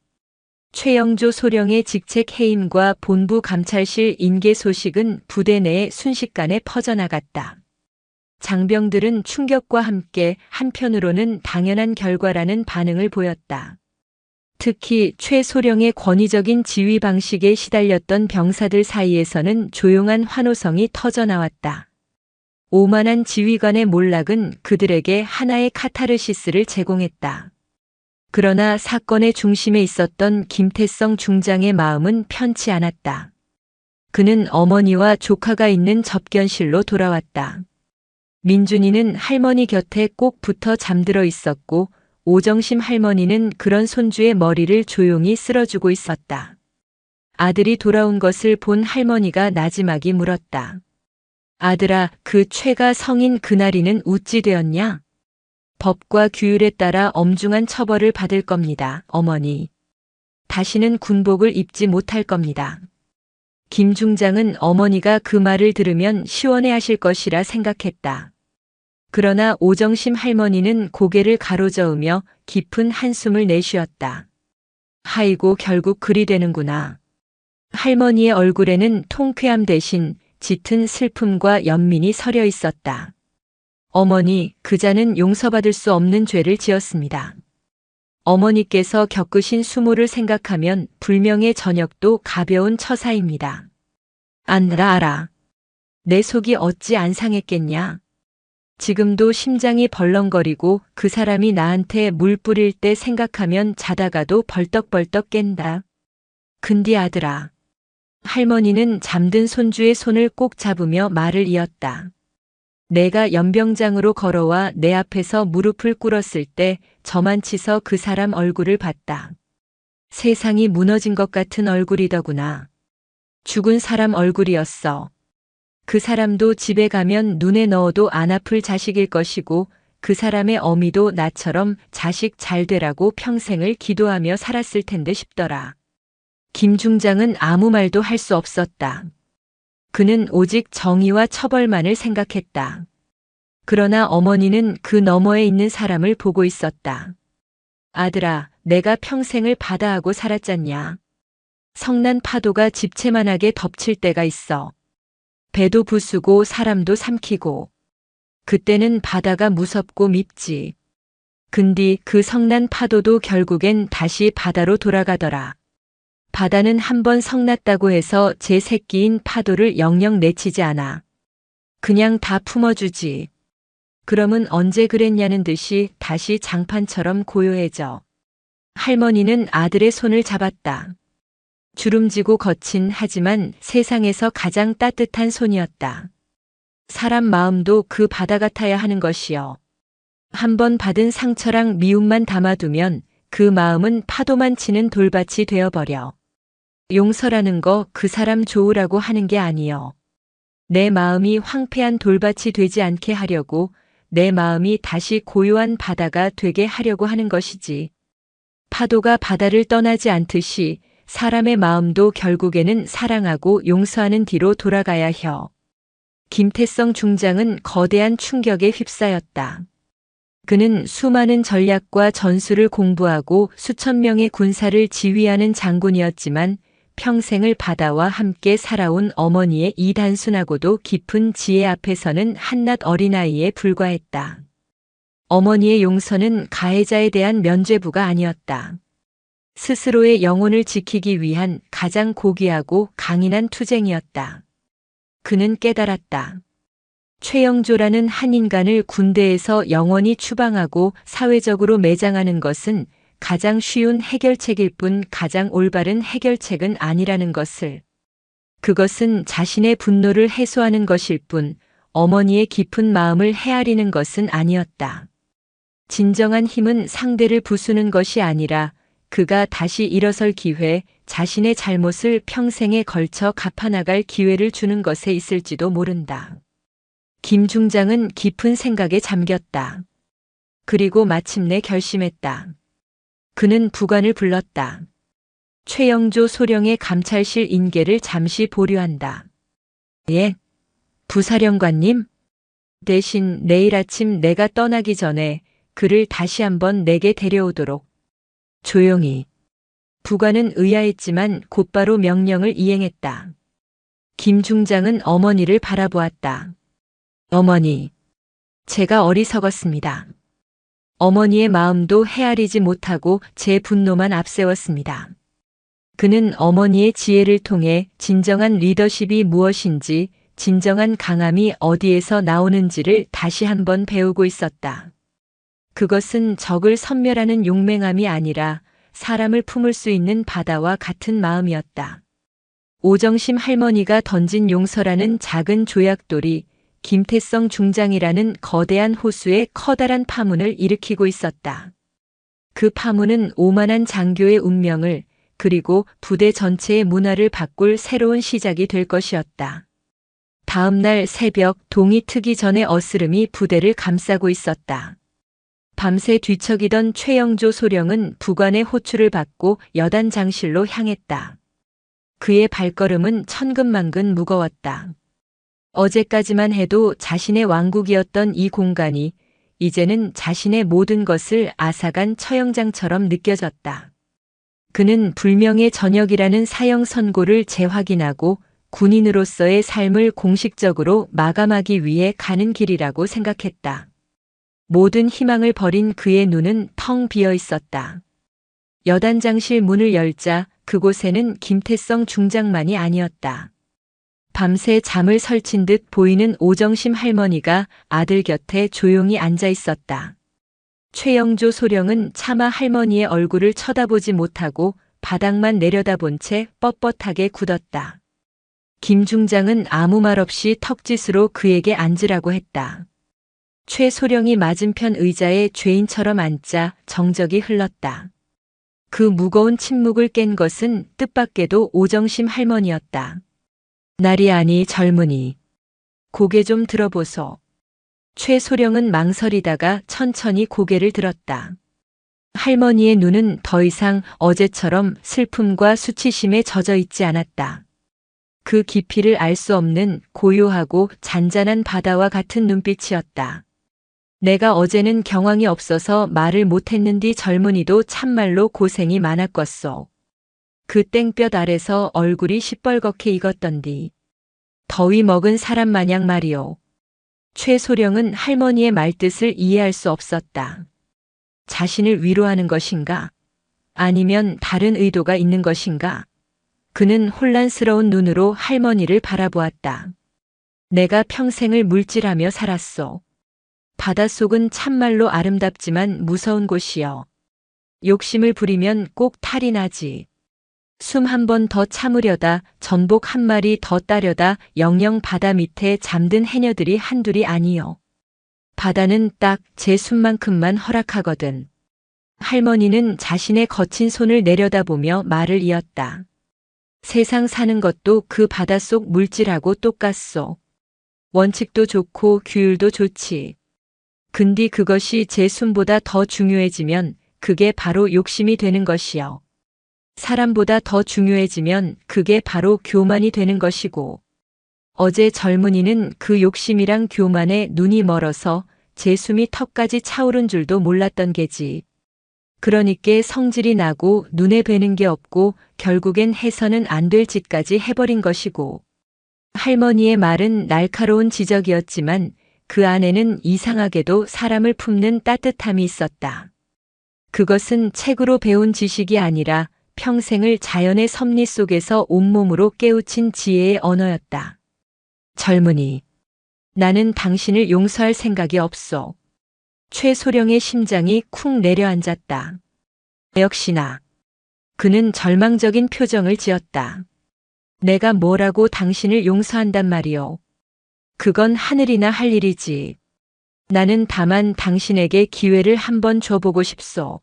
최영조 소령의 직책 해임과 본부 감찰실 인계 소식은 부대 내에 순식간에 퍼져나갔다. 장병들은 충격과 함께 한편으로는 당연한 결과라는 반응을 보였다. 특히 최 소령의 권위적인 지휘 방식에 시달렸던 병사들 사이에서는 조용한 환호성이 터져나왔다. 오만한 지휘관의 몰락은 그들에게 하나의 카타르시스를 제공했다. 그러나 사건의 중심에 있었던 김태성 중장의 마음은 편치 않았다. 그는 어머니와 조카가 있는 접견실로 돌아왔다. 민준이는 할머니 곁에 꼭 붙어 잠들어 있었고 오정심 할머니는 그런 손주의 머리를 조용히 쓸어주고 있었다. 아들이 돌아온 것을 본 할머니가 나지막이 물었다. 아들아, 그 최가 성인 그날이는 우찌 되었냐? 법과 규율에 따라 엄중한 처벌을 받을 겁니다, 어머니. 다시는 군복을 입지 못할 겁니다. 김 중장은 어머니가 그 말을 들으면 시원해하실 것이라 생각했다. 그러나 오정심 할머니는 고개를 가로저으며 깊은 한숨을 내쉬었다. 아이고, 결국 그리 되는구나. 할머니의 얼굴에는 통쾌함 대신 짙은 슬픔과 연민이 서려 있었다. 어머니, 그자는 용서받을 수 없는 죄를 지었습니다. 어머니께서 겪으신 수모를 생각하면 불명의 저녁도 가벼운 처사입니다. 알아. 내 속이 어찌 안 상했겠냐. 지금도 심장이 벌렁거리고 그 사람이 나한테 물 뿌릴 때 생각하면 자다가도 벌떡벌떡 깬다. 근데 아들아. 할머니는 잠든 손주의 손을 꼭 잡으며 말을 이었다. 내가 연병장으로 걸어와 내 앞에서 무릎을 꿇었을 때 저만치서 그 사람 얼굴을 봤다. 세상이 무너진 것 같은 얼굴이더구나. 죽은 사람 얼굴이었어. 그 사람도 집에 가면 눈에 넣어도 안 아플 자식일 것이고 그 사람의 어미도 나처럼 자식 잘 되라고 평생을 기도하며 살았을 텐데 싶더라. 김 중장은 아무 말도 할 수 없었다. 그는 오직 정의와 처벌만을 생각했다. 그러나 어머니는 그 너머에 있는 사람을 보고 있었다. 아들아, 내가 평생을 바다하고 살았잖냐. 성난 파도가 집채만하게 덮칠 때가 있어. 배도 부수고 사람도 삼키고. 그때는 바다가 무섭고 밉지. 근데 그 성난 파도도 결국엔 다시 바다로 돌아가더라. 바다는 한번 성났다고 해서 제 새끼인 파도를 영영 내치지 않아. 그냥 다 품어주지. 그러면 언제 그랬냐는 듯이 다시 장판처럼 고요해져. 할머니는 아들의 손을 잡았다. 주름지고 거친 하지만 세상에서 가장 따뜻한 손이었다. 사람 마음도 그 바다 같아야 하는 것이요. 한번 받은 상처랑 미움만 담아두면 그 마음은 파도만 치는 돌밭이 되어버려. 용서라는 거 그 사람 좋으라고 하는 게 아니여. 내 마음이 황폐한 돌밭이 되지 않게 하려고 내 마음이 다시 고요한 바다가 되게 하려고 하는 것이지. 파도가 바다를 떠나지 않듯이 사람의 마음도 결국에는 사랑하고 용서하는 뒤로 돌아가야 혀. 김태성 중장은 거대한 충격에 휩싸였다. 그는 수많은 전략과 전술을 공부하고 수천 명의 군사를 지휘하는 장군이었지만 평생을 바다와 함께 살아온 어머니의 이 단순하고도 깊은 지혜 앞에서는 한낱 어린아이에 불과했다. 어머니의 용서는 가해자에 대한 면죄부가 아니었다. 스스로의 영혼을 지키기 위한 가장 고귀하고 강인한 투쟁이었다. 그는 깨달았다. 최영조라는 한 인간을 군대에서 영원히 추방하고 사회적으로 매장하는 것은 가장 쉬운 해결책일 뿐 가장 올바른 해결책은 아니라는 것을. 그것은 자신의 분노를 해소하는 것일 뿐 어머니의 깊은 마음을 헤아리는 것은 아니었다. 진정한 힘은 상대를 부수는 것이 아니라 그가 다시 일어설 기회, 자신의 잘못을 평생에 걸쳐 갚아나갈 기회를 주는 것에 있을지도 모른다. 김 중장은 깊은 생각에 잠겼다. 그리고 마침내 결심했다. 그는 부관을 불렀다. 최영조 소령의 감찰실 인계를 잠시 보류한다. 예, 부사령관님. 대신 내일 아침 내가 떠나기 전에 그를 다시 한번 내게 데려오도록. 조용히. 부관은 의아했지만 곧바로 명령을 이행했다. 김 중장은 어머니를 바라보았다. 어머니, 제가 어리석었습니다. 어머니의 마음도 헤아리지 못하고 제 분노만 앞세웠습니다. 그는 어머니의 지혜를 통해 진정한 리더십이 무엇인지, 진정한 강함이 어디에서 나오는지를 다시 한번 배우고 있었다. 그것은 적을 섬멸하는 용맹함이 아니라 사람을 품을 수 있는 바다와 같은 마음이었다. 오정심 할머니가 던진 용서라는 작은 조약돌이 김태성 중장이라는 거대한 호수에 커다란 파문을 일으키고 있었다. 그 파문은 오만한 장교의 운명을, 그리고 부대 전체의 문화를 바꿀 새로운 시작이 될 것이었다. 다음 날 새벽 동이 트기 전에 어스름이 부대를 감싸고 있었다. 밤새 뒤척이던 최영조 소령은 부관의 호출을 받고 여단 장실로 향했다. 그의 발걸음은 천근만근 무거웠다. 어제까지만 해도 자신의 왕국이었던 이 공간이 이제는 자신의 모든 것을 앗아간 처형장처럼 느껴졌다. 그는 불명예 전역이라는 사형 선고를 재확인하고 군인으로서의 삶을 공식적으로 마감하기 위해 가는 길이라고 생각했다. 모든 희망을 버린 그의 눈은 텅 비어 있었다. 여단장실 문을 열자 그곳에는 김태성 중장만이 아니었다. 밤새 잠을 설친 듯 보이는 오정심 할머니가 아들 곁에 조용히 앉아 있었다. 최영조 소령은 차마 할머니의 얼굴을 쳐다보지 못하고 바닥만 내려다본 채 뻣뻣하게 굳었다. 김 중장은 아무 말 없이 턱짓으로 그에게 앉으라고 했다. 최 소령이 맞은편 의자에 죄인처럼 앉자 정적이 흘렀다. 그 무거운 침묵을 깬 것은 뜻밖에도 오정심 할머니였다. 날이 아니 젊은이. 고개 좀 들어보소. 최 소령은 망설이다가 천천히 고개를 들었다. 할머니의 눈은 더 이상 어제처럼 슬픔과 수치심에 젖어 있지 않았다. 그 깊이를 알 수 없는 고요하고 잔잔한 바다와 같은 눈빛이었다. 내가 어제는 경황이 없어서 말을 못했는디 젊은이도 참말로 고생이 많았겠소. 그 땡볕 아래서 얼굴이 시뻘겋게 익었던디. 더위 먹은 사람 마냥 말이오. 최 소령은 할머니의 말뜻을 이해할 수 없었다. 자신을 위로하는 것인가? 아니면 다른 의도가 있는 것인가? 그는 혼란스러운 눈으로 할머니를 바라보았다. 내가 평생을 물질하며 살았소. 바닷속은 참말로 아름답지만 무서운 곳이여. 욕심을 부리면 꼭 탈이 나지. 숨 한 번 더 참으려다 전복 한 마리 더 따려다 영영 바다 밑에 잠든 해녀들이 한둘이 아니요. 바다는 딱 제 숨만큼만 허락하거든. 할머니는 자신의 거친 손을 내려다보며 말을 이었다. 세상 사는 것도 그 바닷속 물질하고 똑같소. 원칙도 좋고 규율도 좋지. 근디 그것이 제 숨보다 더 중요해지면 그게 바로 욕심이 되는 것이요. 사람보다 더 중요해지면 그게 바로 교만이 되는 것이고. 어제 젊은이는 그 욕심이랑 교만에 눈이 멀어서 제 숨이 턱까지 차오른 줄도 몰랐던 게지. 그러니께 성질이 나고 눈에 뵈는 게 없고 결국엔 해서는 안 될 짓까지 해버린 것이고. 할머니의 말은 날카로운 지적이었지만 그 안에는 이상하게도 사람을 품는 따뜻함이 있었다. 그것은 책으로 배운 지식이 아니라 평생을 자연의 섭리 속에서 온몸으로 깨우친 지혜의 언어였다. 젊은이, 나는 당신을 용서할 생각이 없소. 최소령의 심장이 쿵 내려앉았다. 역시나. 그는 절망적인 표정을 지었다. 내가 뭐라고 당신을 용서한단 말이오. 그건 하늘이나 할 일이지. 나는 다만 당신에게 기회를 한번 줘보고 싶소.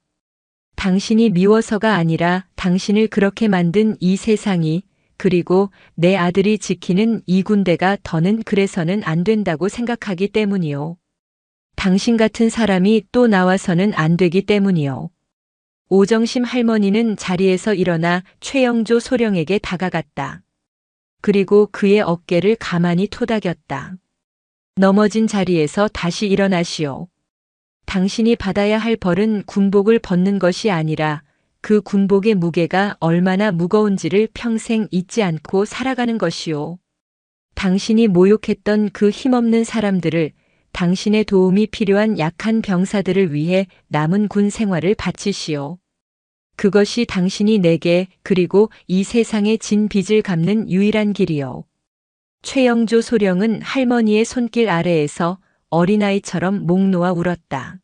당신이 미워서가 아니라 당신을 그렇게 만든 이 세상이, 그리고 내 아들이 지키는 이 군대가 더는 그래서는 안 된다고 생각하기 때문이요. 당신 같은 사람이 또 나와서는 안 되기 때문이요. 오정심 할머니는 자리에서 일어나 최영조 소령에게 다가갔다. 그리고 그의 어깨를 가만히 토닥였다. 넘어진 자리에서 다시 일어나시오. 당신이 받아야 할 벌은 군복을 벗는 것이 아니라 그 군복의 무게가 얼마나 무거운지를 평생 잊지 않고 살아가는 것이오. 당신이 모욕했던 그 힘없는 사람들을, 당신의 도움이 필요한 약한 병사들을 위해 남은 군 생활을 바치시오. 그것이 당신이 내게 그리고 이 세상에 진 빚을 갚는 유일한 길이요. 최영조 소령은 할머니의 손길 아래에서 어린아이처럼 목 놓아 울었다.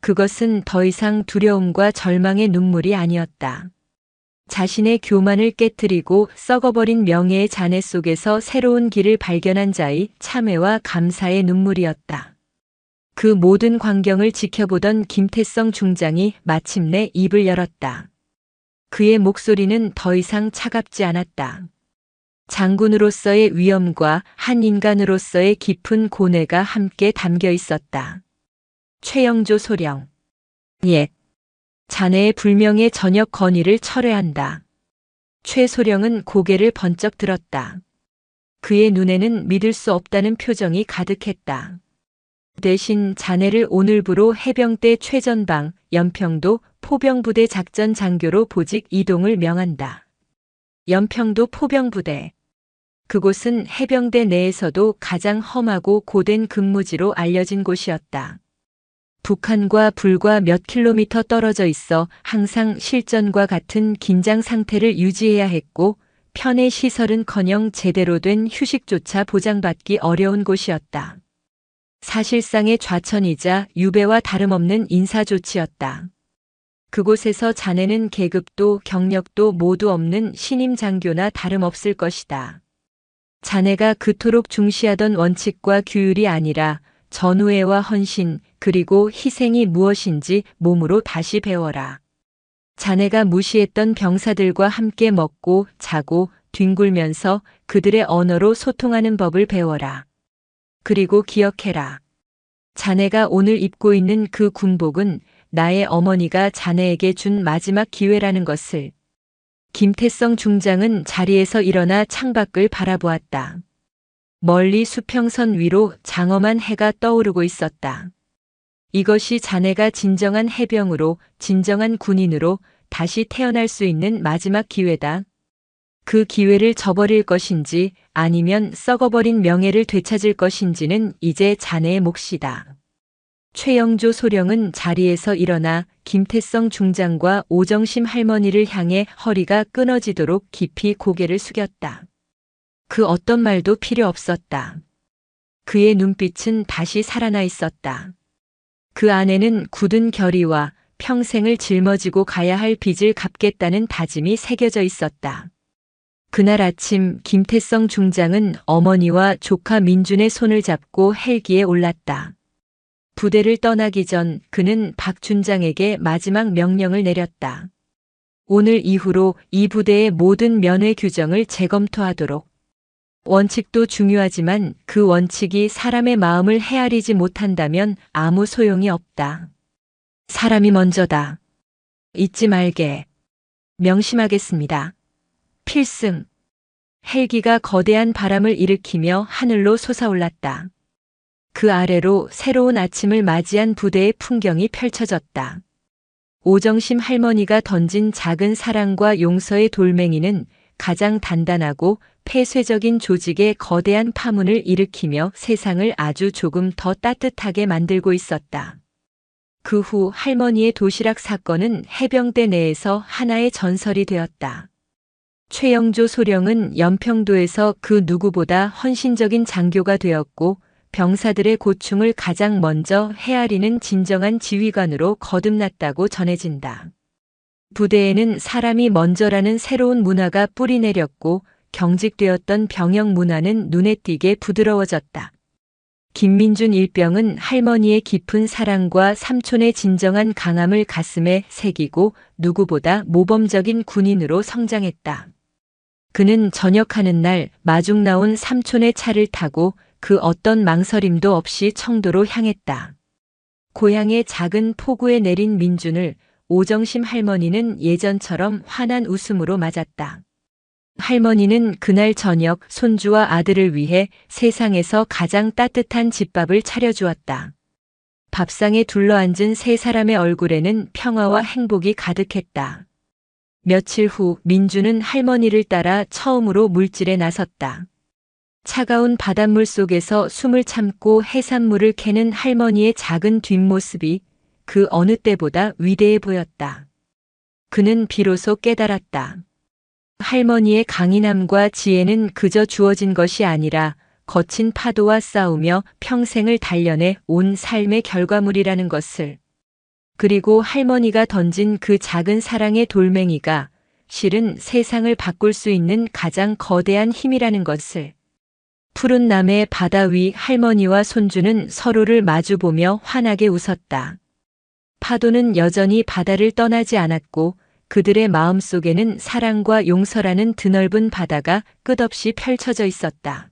그것은 더 이상 두려움과 절망의 눈물이 아니었다. 자신의 교만을 깨뜨리고 썩어버린 명예의 잔해 속에서 새로운 길을 발견한 자의 참회와 감사의 눈물이었다. 그 모든 광경을 지켜보던 김태성 중장이 마침내 입을 열었다. 그의 목소리는 더 이상 차갑지 않았다. 장군으로서의 위엄과 한 인간으로서의 깊은 고뇌가 함께 담겨 있었다. 최영조 소령. 예. 자네의 불명예 전역 건의를 철회한다. 최 소령은 고개를 번쩍 들었다. 그의 눈에는 믿을 수 없다는 표정이 가득했다. 대신 자네를 오늘부로 해병대 최전방 연평도 포병부대 작전 장교로 보직 이동을 명한다. 연평도 포병부대. 그곳은 해병대 내에서도 가장 험하고 고된 근무지로 알려진 곳이었다. 북한과 불과 몇 킬로미터 떨어져 있어 항상 실전과 같은 긴장 상태를 유지해야 했고 편의 시설은커녕 제대로 된 휴식조차 보장받기 어려운 곳이었다. 사실상의 좌천이자 유배와 다름없는 인사조치였다. 그곳에서 자네는 계급도 경력도 모두 없는 신임 장교나 다름없을 것이다. 자네가 그토록 중시하던 원칙과 규율이 아니라 전우애와 헌신 그리고 희생이 무엇인지 몸으로 다시 배워라. 자네가 무시했던 병사들과 함께 먹고 자고 뒹굴면서 그들의 언어로 소통하는 법을 배워라. 그리고 기억해라. 자네가 오늘 입고 있는 그 군복은 나의 어머니가 자네에게 준 마지막 기회라는 것을. 김태성 중장은 자리에서 일어나 창밖을 바라보았다. 멀리 수평선 위로 장엄한 해가 떠오르고 있었다. 이것이 자네가 진정한 해병으로, 진정한 군인으로 다시 태어날 수 있는 마지막 기회다. 그 기회를 저버릴 것인지 아니면 썩어버린 명예를 되찾을 것인지는 이제 자네의 몫이다. 최영조 소령은 자리에서 일어나 김태성 중장과 오정심 할머니를 향해 허리가 끊어지도록 깊이 고개를 숙였다. 그 어떤 말도 필요 없었다. 그의 눈빛은 다시 살아나 있었다. 그 안에는 굳은 결의와 평생을 짊어지고 가야 할 빚을 갚겠다는 다짐이 새겨져 있었다. 그날 아침 김태성 중장은 어머니와 조카 민준의 손을 잡고 헬기에 올랐다. 부대를 떠나기 전 그는 박 준장에게 마지막 명령을 내렸다. 오늘 이후로 이 부대의 모든 면회 규정을 재검토하도록. 원칙도 중요하지만 그 원칙이 사람의 마음을 헤아리지 못한다면 아무 소용이 없다. 사람이 먼저다. 잊지 말게. 명심하겠습니다. 필승. 헬기가 거대한 바람을 일으키며 하늘로 솟아올랐다. 그 아래로 새로운 아침을 맞이한 부대의 풍경이 펼쳐졌다. 오정심 할머니가 던진 작은 사랑과 용서의 돌멩이는 가장 단단하고 폐쇄적인 조직의 거대한 파문을 일으키며 세상을 아주 조금 더 따뜻하게 만들고 있었다. 그 후 할머니의 도시락 사건은 해병대 내에서 하나의 전설이 되었다. 최영조 소령은 연평도에서 그 누구보다 헌신적인 장교가 되었고 병사들의 고충을 가장 먼저 헤아리는 진정한 지휘관으로 거듭났다고 전해진다. 부대에는 사람이 먼저라는 새로운 문화가 뿌리내렸고 경직되었던 병영 문화는 눈에 띄게 부드러워졌다. 김민준 일병은 할머니의 깊은 사랑과 삼촌의 진정한 강함을 가슴에 새기고 누구보다 모범적인 군인으로 성장했다. 그는 전역하는 날 마중 나온 삼촌의 차를 타고 그 어떤 망설임도 없이 청도로 향했다. 고향의 작은 포구에 내린 민준을 오정심 할머니는 예전처럼 환한 웃음으로 맞았다. 할머니는 그날 저녁 손주와 아들을 위해 세상에서 가장 따뜻한 집밥을 차려주었다. 밥상에 둘러앉은 세 사람의 얼굴에는 평화와 행복이 가득했다. 며칠 후 민주는 할머니를 따라 처음으로 물질에 나섰다. 차가운 바닷물 속에서 숨을 참고 해산물을 캐는 할머니의 작은 뒷모습이 그 어느 때보다 위대해 보였다. 그는 비로소 깨달았다. 할머니의 강인함과 지혜는 그저 주어진 것이 아니라 거친 파도와 싸우며 평생을 단련해 온 삶의 결과물이라는 것을. 그리고 할머니가 던진 그 작은 사랑의 돌멩이가 실은 세상을 바꿀 수 있는 가장 거대한 힘이라는 것을. 푸른 남해 바다 위 할머니와 손주는 서로를 마주보며 환하게 웃었다. 파도는 여전히 바다를 떠나지 않았고 그들의 마음속에는 사랑과 용서라는 드넓은 바다가 끝없이 펼쳐져 있었다.